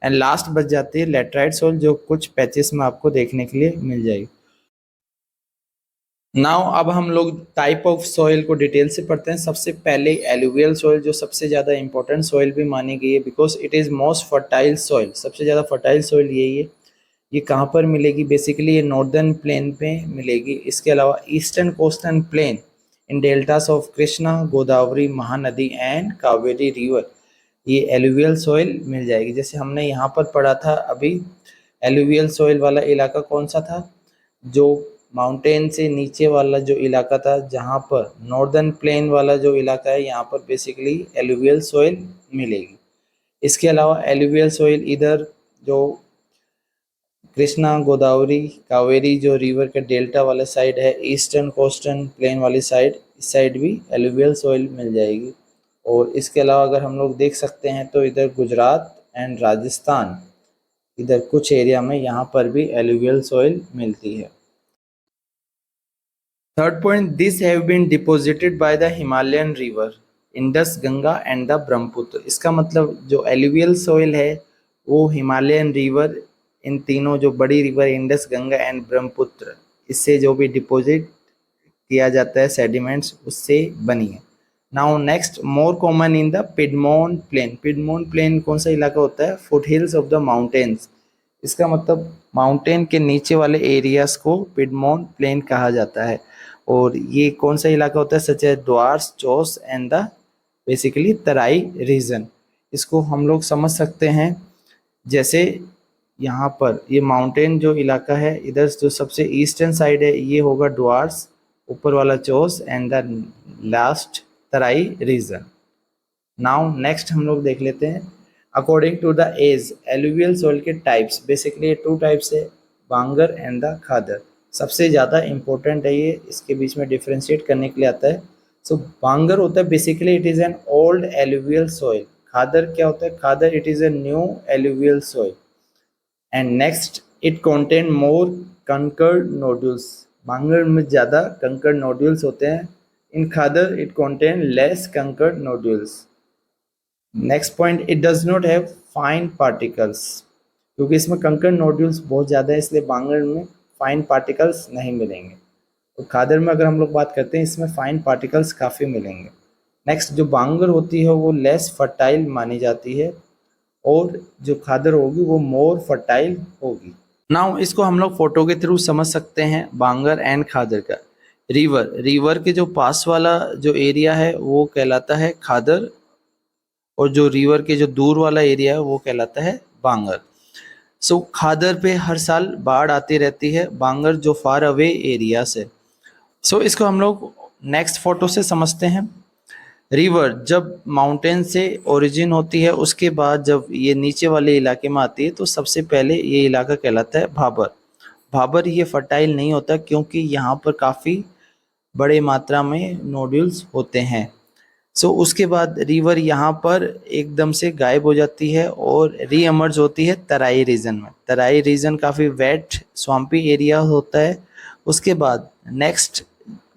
And last बच जाती है लेटराइट सॉइल, जो कुछ पैचेस में आपको देखने के लिए मिल जाएगी। नाउ अब हम लोग टाइप ऑफ सॉइल को डिटेल से पढ़ते हैं। सबसे पहले एलुवियल सॉइल, जो सबसे ज़्यादा इंपॉर्टेंट सॉइल भी मानी गई है because it is most fertile soil. सबसे ज़्यादा फर्टाइल सॉइल यही है। ये कहाँ पर मिलेगी? बेसिकली ये नॉर्दर्न प्लेन पे मिलेगी। इसके अलावा eastern coastal plain in deltas of Krishna, Godavari, Mahanadi and Kaveri river, ये एलुवियल सॉइल मिल जाएगी। जैसे हमने यहाँ पर पढ़ा था अभी, एलुवियल सॉइल वाला इलाका कौन सा था? जो माउंटेन से नीचे वाला जो इलाका था, जहाँ पर नॉर्दर्न प्लेन वाला जो इलाका है, यहाँ पर बेसिकली एलुवियल सॉइल मिलेगी। इसके अलावा एलुवियल सॉइल इधर जो कृष्णा, गोदावरी, कावेरी जो रिवर के डेल्टा वाला साइड है, ईस्टर्न कोस्टल प्लेन वाली साइड, इस साइड भी एलुवियल सॉइल मिल जाएगी। और इसके अलावा अगर हम लोग देख सकते हैं तो इधर गुजरात एंड राजस्थान, इधर कुछ एरिया में यहाँ पर भी एलुवियल सॉइल मिलती है। Third point, this have been deposited by the Himalayan river Indus, Ganga and the Brahmaputra. इसका मतलब जो एलुवियल सॉइल है वो हिमालयन रिवर, इन तीनों जो बड़ी रिवर इंडस, गंगा एंड ब्रह्मपुत्र, इससे जो भी डिपॉजिट किया जाता है सेडिमेंट्स, उससे बनी है। Now next, more common in the piedmont plain. Piedmont plain कौन सा इलाका होता है? Foot hills of the mountains. इसका मतलब माउंटेन के नीचे वाले एरियाज को पिडमोन प्लेन कहा जाता है। और ये कौन सा इलाका होता है? सच है Duars, Chos and the basically Terai region. इसको हम लोग समझ सकते हैं, जैसे यहाँ पर ये माउंटेन जो इलाका है, इधर जो सबसे ईस्टर्न साइड है ये होगा द्वार्स, ऊपर वाला Chos and the last Terai region. Now next हम लोग देख लेते हैं according to the age alluvial soil के टाइप्स। बेसिकली टू टाइप्स है, बांगर एंड द खादर। सबसे ज़्यादा इंपॉर्टेंट है ये, इसके बीच में डिफ्रेंशिएट करने के लिए आता है। सो बांगर होता है basically it is an old alluvial soil. Khadar क्या होता है? Khadar it is a new alluvial soil. And next, it contain more kankar nodules. Bangar में ज़्यादा कंकर्ड नोड्यूल्स होते हैं। In Khadar it contain less kankar nodules. Next point, it does not have fine particles. क्योंकि इसमें कंकड़ नोड्यूल्स बहुत ज़्यादा है, इसलिए बांगर में फाइन पार्टिकल्स नहीं मिलेंगे। तो खादर में अगर हम लोग बात करते हैं, इसमें फाइन पार्टिकल्स काफ़ी मिलेंगे। नेक्स्ट, जो बांगर होती है वो लेस फर्टाइल मानी जाती है, और जो खादर होगी वो मोर फर्टाइल होगी। नाउ इसको हम लोग फोटो के थ्रू समझ सकते हैं, बांगर एंड खादर का। रिवर के जो पास वाला जो एरिया है वो कहलाता है खादर, और जो रिवर के जो दूर वाला एरिया है वो कहलाता है बांगर। सो खादर पे हर साल बाढ़ आती रहती है, बांगर जो फार अवे एरिया से। सो इसको हम लोग नेक्स्ट फोटो से समझते हैं। रिवर जब माउंटेन से ओरिजिन होती है, उसके बाद जब ये नीचे वाले इलाके में आती है तो सबसे पहले ये इलाका कहलाता है भाबर। भाबर ये फर्टाइल नहीं होता क्योंकि यहाँ पर काफ़ी बड़े मात्रा में नोड्यूल्स होते हैं। सो उसके बाद रिवर यहाँ पर एकदम से गायब हो जाती है और री एमर्ज होती है तराई रीजन में। तराई रीजन काफ़ी वेट स्वाम्पी एरिया होता है। उसके बाद next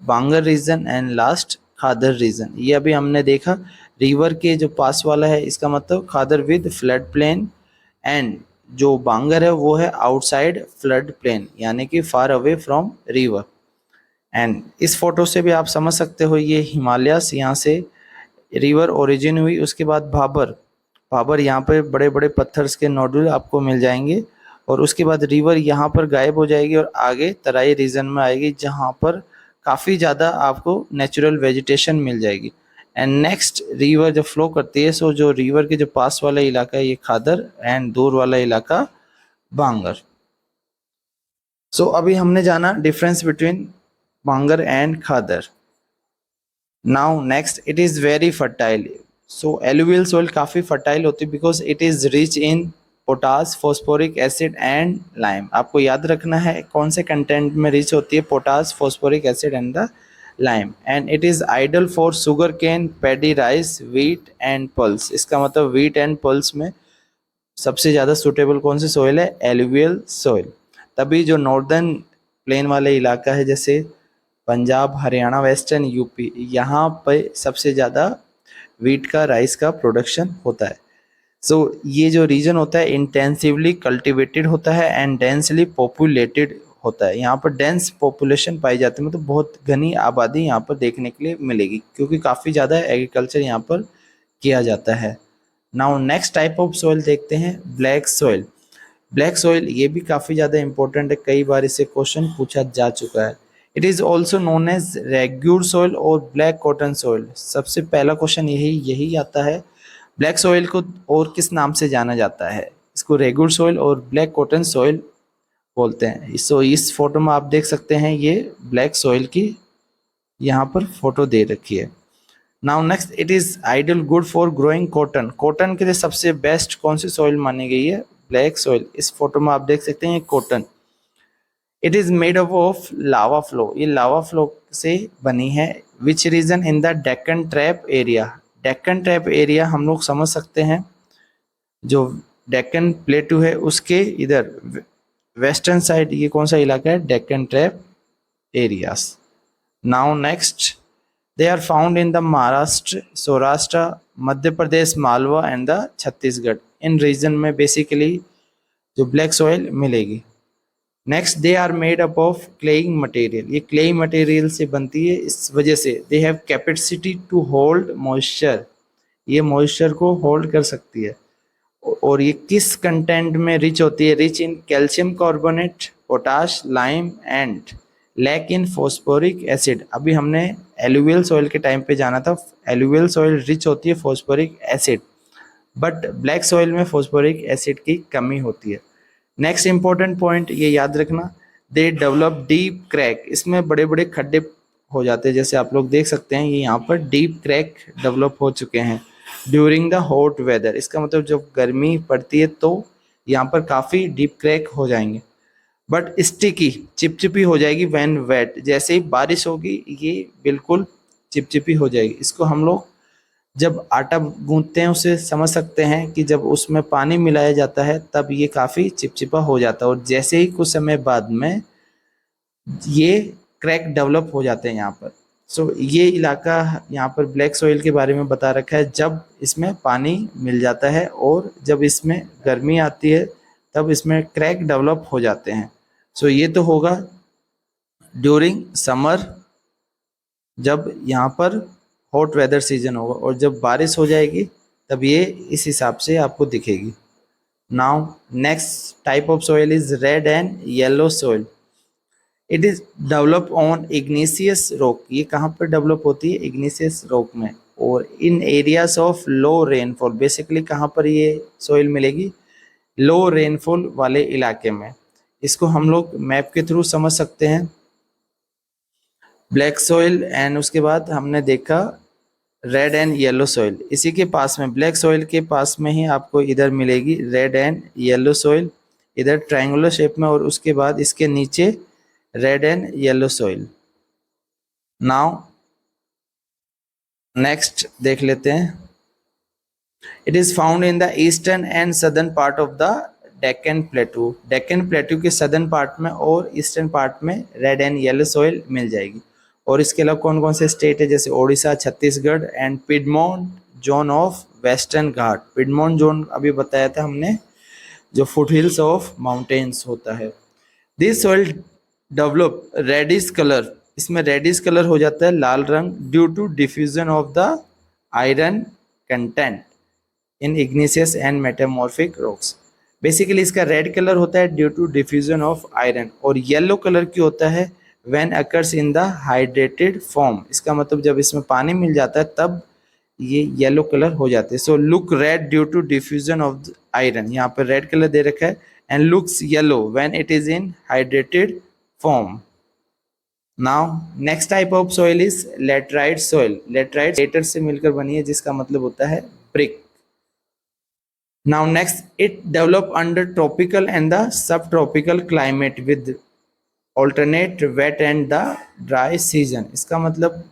Bhangar region and last Khadar region. ये अभी हमने देखा, रिवर के जो पास वाला है इसका मतलब खादर विद फ्लड प्लेन, एंड जो बांगर है वो है आउटसाइड फ्लड प्लेन, यानी कि far away from river. And इस फोटो से भी आप समझ सकते हो ये हिमालयस, यहाँ से रिवर ओरिजिन हुई। उसके बाद भाबर, भाबर यहाँ पे बड़े बड़े पत्थर्स के नोडुल आपको मिल जाएंगे, और उसके बाद रिवर यहाँ पर गायब हो जाएगी और आगे तराई रीजन में आएगी, जहाँ पर काफ़ी ज़्यादा आपको नेचुरल वेजिटेशन मिल जाएगी। एंड नेक्स्ट रिवर जब फ्लो करती है, सो जो रिवर के जो पास वाला इलाका है ये खादर, एंड दूर वाला इलाका बांगर। सो अभी हमने जाना difference between Bhangar and Khadar. Now next, it is very fertile. So alluvial soil काफ़ी फर्टाइल होती है because it is rich in potash, phosphoric acid and lime. आपको याद रखना है कौन से कंटेंट में रिच होती है, potash, phosphoric acid and the lime. And it is ideal for sugar cane, paddy, rice, wheat and pulse. इसका मतलब व्हीट एंड पल्स में सबसे ज़्यादा सूटेबल कौन सी सॉइल है? Alluvial soil. तभी जो नॉर्दर्न प्लेन वाले इलाका है जैसे पंजाब, हरियाणा, वेस्टर्न यूपी, यहाँ पे सबसे ज़्यादा वीट का, राइस का प्रोडक्शन होता है। सो ये जो रीजन होता है इंटेंसिवली कल्टिवेटेड होता है एंड डेंसली पॉपुलेटेड होता है। यहाँ पर डेंस पॉपुलेशन पाई जाती है, मतलब बहुत घनी आबादी यहाँ पर देखने के लिए मिलेगी, क्योंकि काफ़ी ज़्यादा एग्रीकल्चर यहाँ पर किया जाता है। Now next type of soil देखते हैं, ब्लैक सॉइल। ब्लैक सॉइल ये भी काफ़ी ज़्यादा इंपॉर्टेंट है, कई बार इससे क्वेश्चन पूछा जा चुका है। It is also known as regur soil और ब्लैक कॉटन सॉइल। सबसे पहला क्वेश्चन यही आता है, ब्लैक सॉइल को और किस नाम से जाना जाता है? इसको रेगुलर सॉइल और ब्लैक कॉटन सॉइल बोलते हैं। सो इस फोटो में आप देख सकते हैं ये ब्लैक सॉइल की यहाँ पर फोटो दे रखी है। Now next, it is ideal good for growing cotton. Cotton के लिए सबसे बेस्ट कौन सी सॉइल मानी गई है? Black soil. इस फोटो में आप देख सकते हैं cotton. It is made up of lava flow. ये लावा फ्लो से बनी है। Which region in the Deccan trap area. Deccan trap area हम लोग समझ सकते हैं, जो डेक्कन प्लेटू है उसके इधर वेस्टर्न साइड ये कौन सा इलाका है? Deccan trap areas. Now next, they are found in the Maharashtra, Saurashtra, Madhya Pradesh, Malwa and the Chhattisgarh. इन रीजन में बेसिकली जो ब्लैक सॉइल मिलेगी। Next, they are made up of claying material. ये क्लेई मटेरियल से बनती है, इस वजह से they have capacity to hold moisture. ये मॉइस्चर को होल्ड कर सकती है। और ये किस कंटेंट में रिच होती है? Rich in calcium carbonate, potash, lime and lack in phosphoric acid. अभी हमने एलुवियल सॉइल के टाइम पे जाना था। एलुवियल सॉइल रिच होती है phosphoric acid, but black soil में फॉस्फोरिक एसिड की कमी होती है। नेक्स्ट इंपॉर्टेंट पॉइंट ये याद रखना, दे डेवलप डीप क्रैक। इसमें बड़े बड़े खड्डे हो जाते हैं, जैसे आप लोग देख सकते हैं ये यहाँ पर डीप क्रैक डेवलप हो चुके हैं ड्यूरिंग द हॉट वेदर। इसका मतलब जब गर्मी पड़ती है तो यहाँ पर काफ़ी डीप क्रैक हो जाएंगे। बट स्टिकी, चिपचिपी हो जाएगी व्हेन वेट। जैसे ही बारिश होगी ये बिल्कुल चिपचिपी हो जाएगी। इसको हम लोग जब आटा गूंथते हैं उसे समझ सकते हैं कि जब उसमें पानी मिलाया जाता है तब ये काफ़ी चिपचिपा हो जाता है, और जैसे ही कुछ समय बाद में ये क्रैक डेवलप हो जाते हैं यहाँ पर। सो ये इलाका यहाँ पर ब्लैक सॉइल के बारे में बता रखा है, जब इसमें पानी मिल जाता है और जब इसमें गर्मी आती है तब इसमें क्रैक डेवलप हो जाते हैं। सो ये तो होगा ड्यूरिंग समर, जब यहाँ पर हॉट वेदर सीजन होगा, और जब बारिश हो जाएगी तब ये इस हिसाब से आपको दिखेगी। Now next type of soil is red and yellow soil. It is develop on igneous rock. ये कहाँ पर डेवलप होती है? इग्निशियस रॉक में, और in areas of low rainfall. Basically कहाँ पर ये सॉइल मिलेगी? लो रेनफॉल वाले इलाके में। इसको हम लोग मैप के थ्रू समझ सकते हैं। ब्लैक सॉइल एंड उसके बाद हमने देखा रेड एंड येलो सॉइल। इसी के पास में ब्लैक सॉइल के पास में ही आपको इधर मिलेगी रेड एंड येलो सॉइल, इधर ट्रायंगुलर शेप में, और उसके बाद इसके नीचे red and yellow soil. Now next देख लेते हैं। It is found in the eastern and southern part of the Deccan प्लेटू। Deccan प्लेटू के सदर्न पार्ट में और ईस्टर्न पार्ट में रेड एंड येलो सॉइल मिल जाएगी। और इसके अलावा कौन कौन से स्टेट है? जैसे Odisha, Chhattisgarh and Piedmont zone of western Ghat. Piedmont zone अभी बताया था हमने, जो फुट हिल्स ऑफ माउंटेन्स होता है। This soil develop reddish colour. इसमें रेडिश कलर हो जाता है, लाल रंग, due to diffusion of the iron content in igneous and metamorphic rocks. Basically इसका रेड कलर होता है due to diffusion of iron, और येलो कलर की होता है when occurs in the hydrated form. इसका मतलब जब इसमें पानी मिल जाता है तब ये येलो कलर हो जाते हैं। So look red due to diffusion of iron. यहाँ पर रेड कलर दे रखा है, and looks yellow when it is in hydrated form. Now next type of soil is laterite soil. Laterite later से मिलकर बनी है, जिसका मतलब होता है brick. Now next, it develop under tropical and the subtropical climate with alternate wet and the dry season। इसका मतलब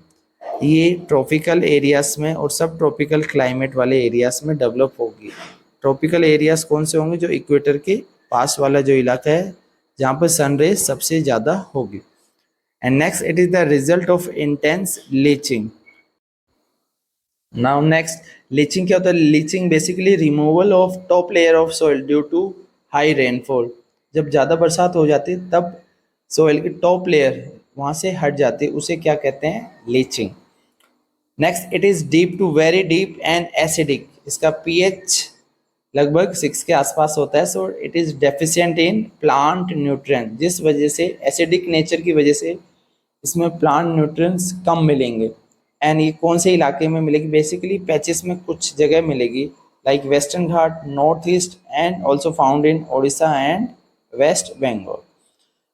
ये ट्रॉपिकल एरियाज में और सब ट्रॉपिकल क्लाइमेट वाले एरियाज में डेवलप होगी। ट्रॉपिकल एरियाज कौन से होंगे? जो इक्वेटर के पास वाला जो इलाका है, जहाँ पर सन रेज सबसे ज़्यादा होगी। And next, it is the result of intense leaching. Now next, leaching क्या होता है? Leaching basically removal of top layer of soil due to high rainfall. जब ज़्यादा बरसात हो जाती है तब सॉइल की टॉप लेयर वहाँ से हट जाती है, उसे क्या कहते हैं? Leaching. Next, it is deep to very deep and acidic. इसका पीएच लगभग 6 के आसपास होता है। So it is deficient in plant nutrient, जिस वजह से एसिडिक नेचर की वजह से इसमें प्लांट न्यूट्रिएंट्स कम मिलेंगे। एंड ये कौन से इलाके में मिलेगी? बेसिकली पैचेस में कुछ जगह मिलेगी, like Western Ghat, north east and also found in Odisha and West Bengal.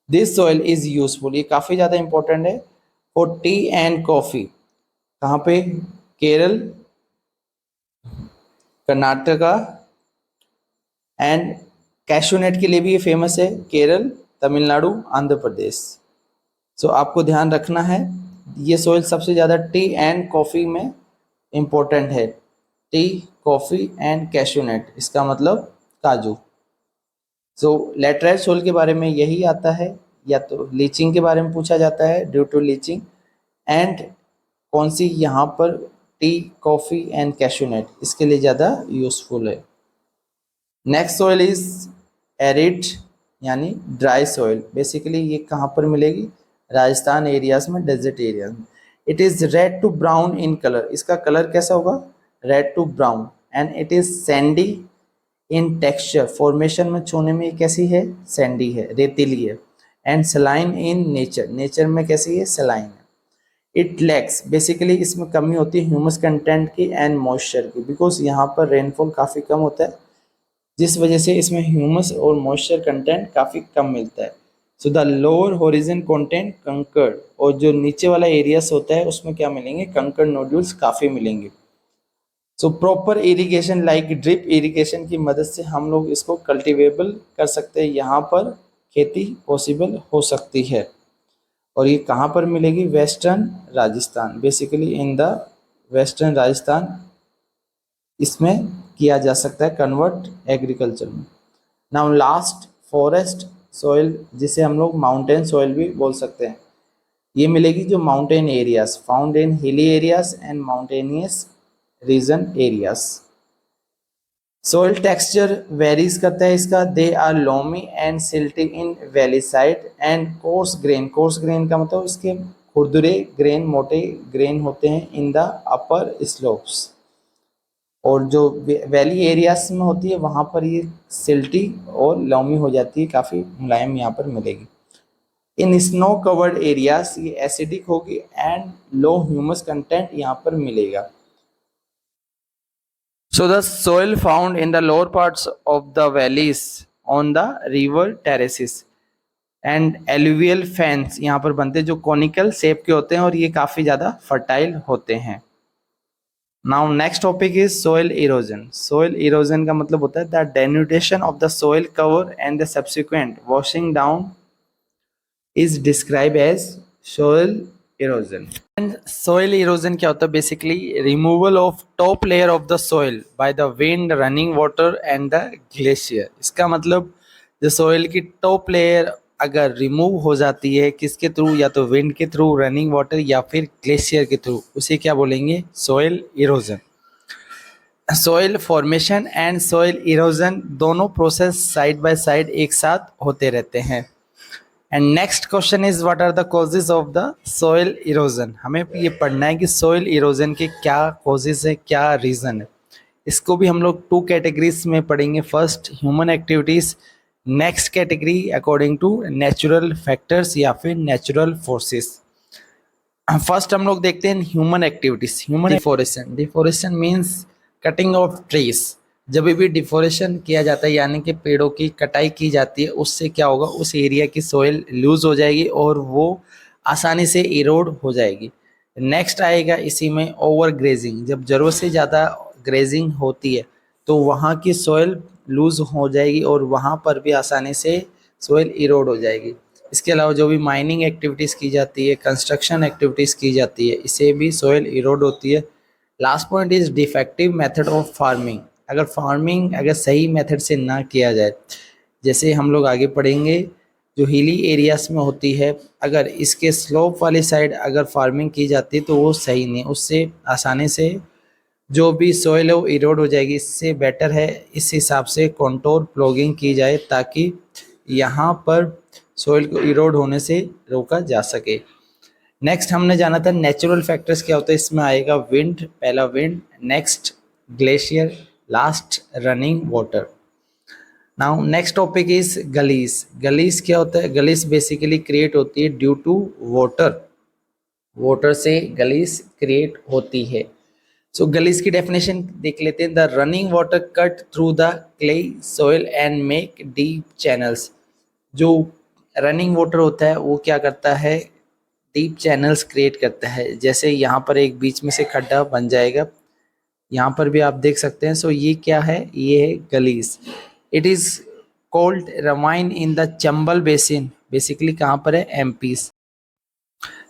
This soil is useful, ये काफ़ी ज़्यादा इंपॉर्टेंट है फॉर टी एंड कॉफ़ी। कहाँ पे? केरल, कर्नाटका एंड कैशूनट के लिए भी ये फेमस है, केरल, तमिलनाडु, आंध्र प्रदेश। सो आपको ध्यान रखना है, ये सॉइल सबसे ज़्यादा टी एंड कॉफ़ी में इम्पोर्टेंट है। टी, कॉफ़ी एंड कैशूनट, इसका मतलब काजू। सो लेटराइट सॉइल के बारे में यही आता है, या तो लीचिंग के बारे में पूछा जाता है, ड्यू टू लीचिंग। एंड कौन सी यहाँ पर? टी, कॉफ़ी एंड कैशूनट, इसके लिए ज़्यादा यूज़फुल है। नेक्स्ट सॉइल इज एरिड यानी ड्राई सॉइल। बेसिकली ये कहाँ पर मिलेगी? राजस्थान एरियाज में, डेजर्ट एरिया में। It is red to brown in colour, इसका कलर कैसा होगा? Red to brown. And it is sandy in texture, formation में छूने में ये कैसी है? सैंडी है, रेतीली है। And saline in nature, nature में कैसी है? सलाइन है। इट लैक्स, बेसिकली इसमें कमी होती है ह्यूमस कंटेंट की एंड मॉइस्चर की, बिकॉज यहाँ पर रेनफॉल काफ़ी कम होता है, जिस वजह से इसमें ह्यूमस और मॉइस्चर कंटेंट काफ़ी कम मिलता है। So the lower horizon content conquered, और जो नीचे वाला एरियास होता है उसमें क्या मिलेंगे? कंकर्ड नोड्यूल्स काफ़ी मिलेंगे। So proper irrigation like drip irrigation की मदद से हम लोग इसको कल्टिवेबल कर सकते हैं, यहाँ पर खेती पॉसिबल हो सकती है। और ये कहाँ पर मिलेगी? Western Rajasthan, basically in the western Rajasthan इसमें किया जा सकता है कन्वर्ट एग्रीकल्चर में। नाउ लास्ट, फॉरेस्ट सॉइल, जिसे हम लोग माउंटेन सॉइल भी बोल सकते हैं। ये मिलेगी जो mountain areas, found in hilly areas and mountainous region areas. Soil texture varies करता है इसका, they are loamy and silty in valley side and coarse grain. Coarse grain का मतलब इसके खुरदुरे ग्रेन, मोटे ग्रेन होते हैं इन द अपर स्लोप्स। और जो वैली एरियाज में होती है वहाँ पर ये सिल्टी और लौमी हो जाती है, काफ़ी मुलायम यहाँ पर मिलेगी। इन स्नो कवर्ड एरियाज ये एसिडिक होगी एंड लो ह्यूमस कंटेंट यहाँ पर मिलेगा। So the soil found in the lower parts of the valleys on the river terraces and alluvial fans यहाँ पर बनते हैं, जो कॉनिकल शेप के होते हैं और ये काफ़ी ज़्यादा फर्टाइल होते हैं। Now next topic is soil erosion. Soil erosion का मतलब होता है the denudation of the soil cover and the subsequent washing down is describe as soil erosion. And soil erosion क्या होता है? Basically removal of top layer of the soil by the wind, running water and the glacier. इसका मतलब जो सोइल की टॉप लेयर अगर रिमूव हो जाती है, किसके थ्रू? या तो विंड के थ्रू, रनिंग वाटर या फिर ग्लेशियर के थ्रू, उसे क्या बोलेंगे? Soil erosion. Soil formation and soil erosion दोनों प्रोसेस साइड बाय साइड एक साथ होते रहते हैं। And next question is what are the causes of the soil erosion. हमें ये पढ़ना है कि सोइल इरोजन के क्या कॉजेज है, क्या रीज़न है। इसको भी हम लोग 2 कैटेगरीज में पढ़ेंगे। First human activities, next category according to natural factors या फिर नेचुरल फोर्सेस। फर्स्ट हम लोग देखते हैं human activities. Human deforestation, deforestation means cutting of trees. जब भी डिफोरेशन किया जाता है यानी कि पेड़ों की कटाई की जाती है, उससे क्या होगा? उस एरिया की सोइल लूज हो जाएगी और वो आसानी से इरोड हो जाएगी। नेक्स्ट आएगा इसी में ओवर ग्रेजिंग। जब ज़रूरत से ज़्यादा ग्रेजिंग होती है तो वहाँ की सोइल लूज हो जाएगी और वहाँ पर भी आसानी से सोइल इरोड हो जाएगी। इसके अलावा जो भी माइनिंग एक्टिविटीज़ की जाती है, कंस्ट्रक्शन एक्टिविटीज़ की जाती है, इससे भी सोइल इरोड होती है। Last point is defective method of farming. अगर फार्मिंग अगर सही मेथड से ना किया जाए, जैसे हम लोग आगे पढ़ेंगे जो हिली एरियाज में होती है, अगर इसके स्लोप वाली साइड अगर फार्मिंग की जाती है तो वो सही नहीं, उससे आसानी से जो भी सोइल है वो इरोड हो जाएगी। इससे बेटर है इस हिसाब से कंटूर प्लॉगिंग की जाए ताकि यहाँ पर सोइल को इरोड होने से रोका जा सके। नेक्स्ट हमने जाना था नेचुरल फैक्टर्स क्या होता है, इसमें आएगा विंड, पहला wind, next glacier, last running water. Now next topic is gullies. Gullies क्या होता है? गलीस बेसिकली क्रिएट होती है ड्यू टू वाटर, वाटर से गलीस क्रिएट होती है। सो गलीस की डेफिनेशन देख लेते हैं। The running water cut through the clay soil and make deep channels. जो रनिंग वाटर होता है वो क्या करता है? डीप चैनल्स क्रिएट करता है। जैसे यहाँ पर एक बीच में से खड्डा बन जाएगा, यहाँ पर भी आप देख सकते हैं। सो ये क्या है? ये है gullies. It is called ravine in the Chambal basin. Basically कहाँ पर है? एमपी।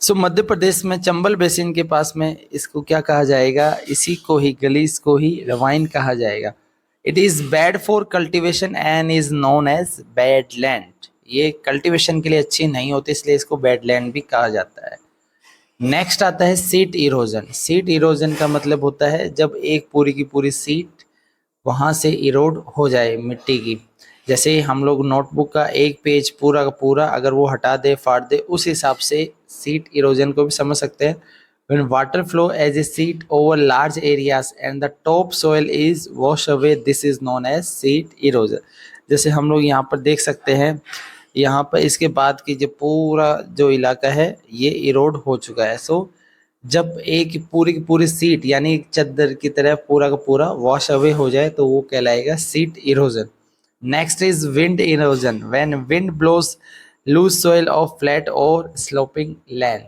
सो मध्य प्रदेश में चंबल बेसिन के पास में इसको क्या कहा जाएगा? इसी को ही, गलीस को ही रवाइन कहा जाएगा। It is bad for cultivation and is known as bad land. ये कल्टीवेशन के लिए अच्छी नहीं होती, इसलिए इसको बैड लैंड भी कहा जाता है। नेक्स्ट आता है सीट इरोजन। सीट इरोजन का मतलब होता है जब एक पूरी की पूरी सीट वहाँ से इरोड हो जाए मिट्टी की। जैसे हम लोग नोटबुक का एक पेज पूरा का पूरा अगर वो हटा दे, फाड़ दे, उस हिसाब से सीट इरोजन को भी समझ सकते हैं। When water flow as a sheet over large areas and the top soil is washed away, this is known as sheet erosion. जैसे हम लोग यहाँ पर देख सकते हैं, यहाँ पर इसके बाद की जो पूरा जो इलाका है ये इरोड हो चुका है। सो जब एक पूरी की पूरी सीट यानी चद्दर की तरह पूरा का पूरा वॉश अवे हो जाए तो वो कहलाएगा sheet erosion. Next is wind erosion. When wind blows loose soil of flat और स्लोपिंग लैंड।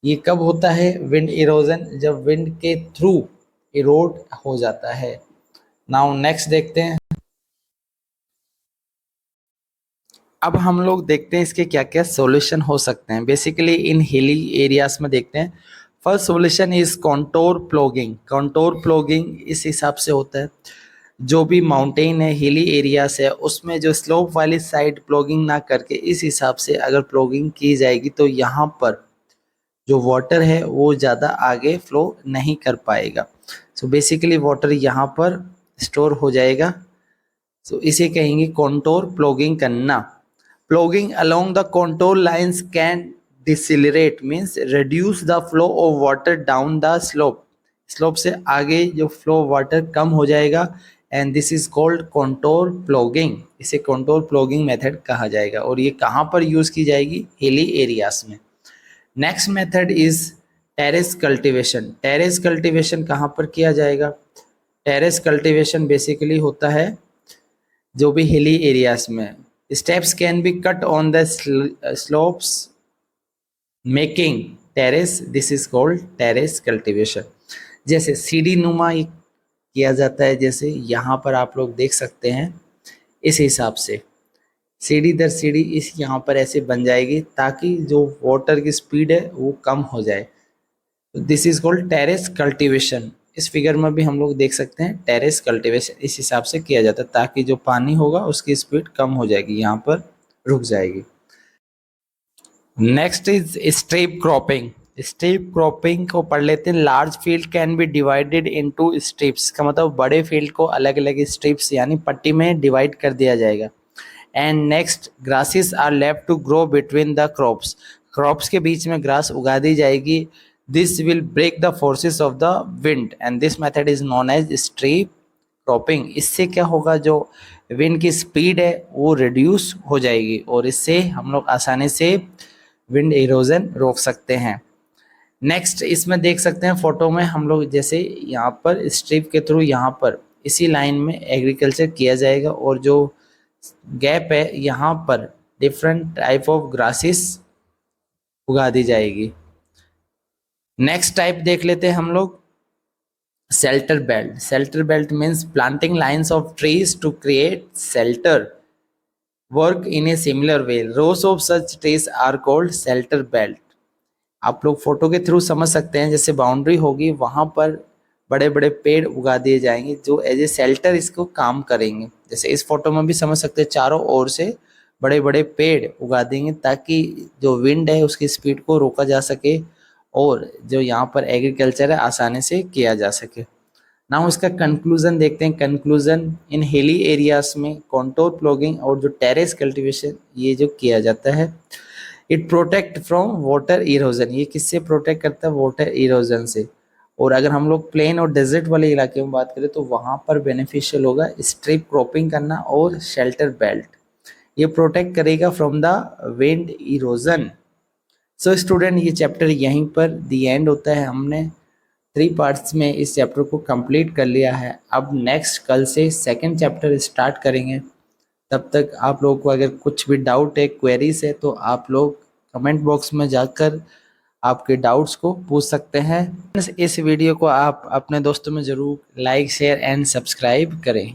ये कब होता है विंड इरोजन? जब विंड के थ्रू इरोड हो जाता है। नाउ नेक्स्ट देखते हैं। अब हम लोग देखते हैं इसके क्या क्या सॉल्यूशन हो सकते हैं। बेसिकली इन हिली एरियाज में देखते हैं। First solution is contour plogging. Contour plogging इस हिसाब से होता है, जो भी माउंटेन है, हिली एरियाज है, उसमें जो स्लोप वाली साइड प्लॉगिंग ना करके इस हिसाब से अगर प्लॉगिंग की जाएगी तो यहाँ पर जो वाटर है वो ज़्यादा आगे फ्लो नहीं कर पाएगा। सो बेसिकली वाटर यहाँ पर स्टोर हो जाएगा। सो इसे कहेंगे कॉन्टोर प्लॉगिंग करना। Ploughing along the contour lines can decelerate means reduce the flow of water down the slope. Slope से आगे जो फ्लो वाटर कम हो जाएगा and this is called contour ploughing. इसे कॉन्टोर प्लॉगिंग मेथड कहा जाएगा और ये कहाँ पर यूज़ की जाएगी? हिली एरियाज में। Next method is terrace cultivation. Terrace cultivation कहाँ पर किया जाएगा? टेरेस कल्टीवेशन बेसिकली होता है जो भी हिली एरियाज में। Steps can be cut on the slopes making terrace, this is called terrace cultivation. जैसे सीढ़ी नुमा किया जाता है, जैसे यहाँ पर आप लोग देख सकते हैं। इस हिसाब से सीढ़ी दर सीढ़ी इस यहाँ पर ऐसे बन जाएगी ताकि जो वाटर की स्पीड है वो कम हो जाए। This is called terrace cultivation. इस फिगर में भी हम लोग देख सकते हैं टेरेस कल्टीवेशन इस हिसाब से किया जाता है ताकि जो पानी होगा उसकी स्पीड कम हो जाएगी, यहाँ पर रुक जाएगी। Next is strip cropping. Strip cropping को पढ़ लेते हैं। Large field can be divided into strips. का मतलब बड़े फील्ड को अलग अलग स्ट्रिप्स यानी पट्टी में डिवाइड कर दिया जाएगा। And next grasses are left to grow between the crops. Crops के बीच में ग्रास उगा दी जाएगी। This will break the forces of the wind and this method is known as strip cropping. इससे क्या होगा? जो विंड की स्पीड है वो रिड्यूस हो जाएगी और इससे हम लोग आसानी से विंड इरोजन रोक सकते हैं। नेक्स्ट इसमें देख सकते हैं फोटो में हम लोग, जैसे यहाँ पर स्ट्रिप के थ्रू यहाँ पर इसी लाइन में एग्रीकल्चर किया जाएगा और जो गैप है यहाँ पर डिफरेंट टाइप ऑफ ग्रासेस उगा दी जाएगी। नेक्स्ट टाइप देख लेते हैं हम लोग shelter belt. Shelter belt means planting lines of trees to create shelter work in a similar way. Rows of such trees are called shelter belt. आप लोग फोटो के थ्रू समझ सकते हैं, जैसे बाउंड्री होगी वहाँ पर बड़े बड़े पेड़ उगा दिए जाएंगे जो एज ए शेल्टर इसको काम करेंगे। जैसे इस फोटो में भी समझ सकते हैं चारों ओर से बड़े बड़े पेड़ उगा देंगे ताकि जो विंड है उसकी स्पीड को रोका जा सके और जो यहाँ पर एग्रीकल्चर है आसानी से किया जा सके। नाउ इसका कंक्लूजन देखते हैं। कंक्लूजन, इन हिली एरियाज में कॉन्टोर प्लॉगिंग और जो टेरेस कल्टीवेशन ये जो किया जाता है, it protect from water erosion. ये किससे प्रोटेक्ट करता है? वाटर इरोजन से। और अगर हम लोग प्लेन और डेजर्ट वाले इलाके में बात करें तो वहाँ पर बेनिफिशियल होगा स्ट्रिप क्रॉपिंग करना और शेल्टर बेल्ट। ये प्रोटेक्ट करेगा from the wind erosion. So student, ये चैप्टर यहीं पर दी एंड होता है। हमने 3 पार्ट्स में इस चैप्टर को कंप्लीट कर लिया है। अब नेक्स्ट कल से सेकंड चैप्टर स्टार्ट करेंगे। तब तक आप लोगों को अगर कुछ भी डाउट है, क्वेरीज है, तो आप लोग कमेंट बॉक्स में जाकर आपके डाउट्स को पूछ सकते हैं। इस वीडियो को आप अपने दोस्तों में ज़रूर लाइक, शेयर एंड सब्सक्राइब करें।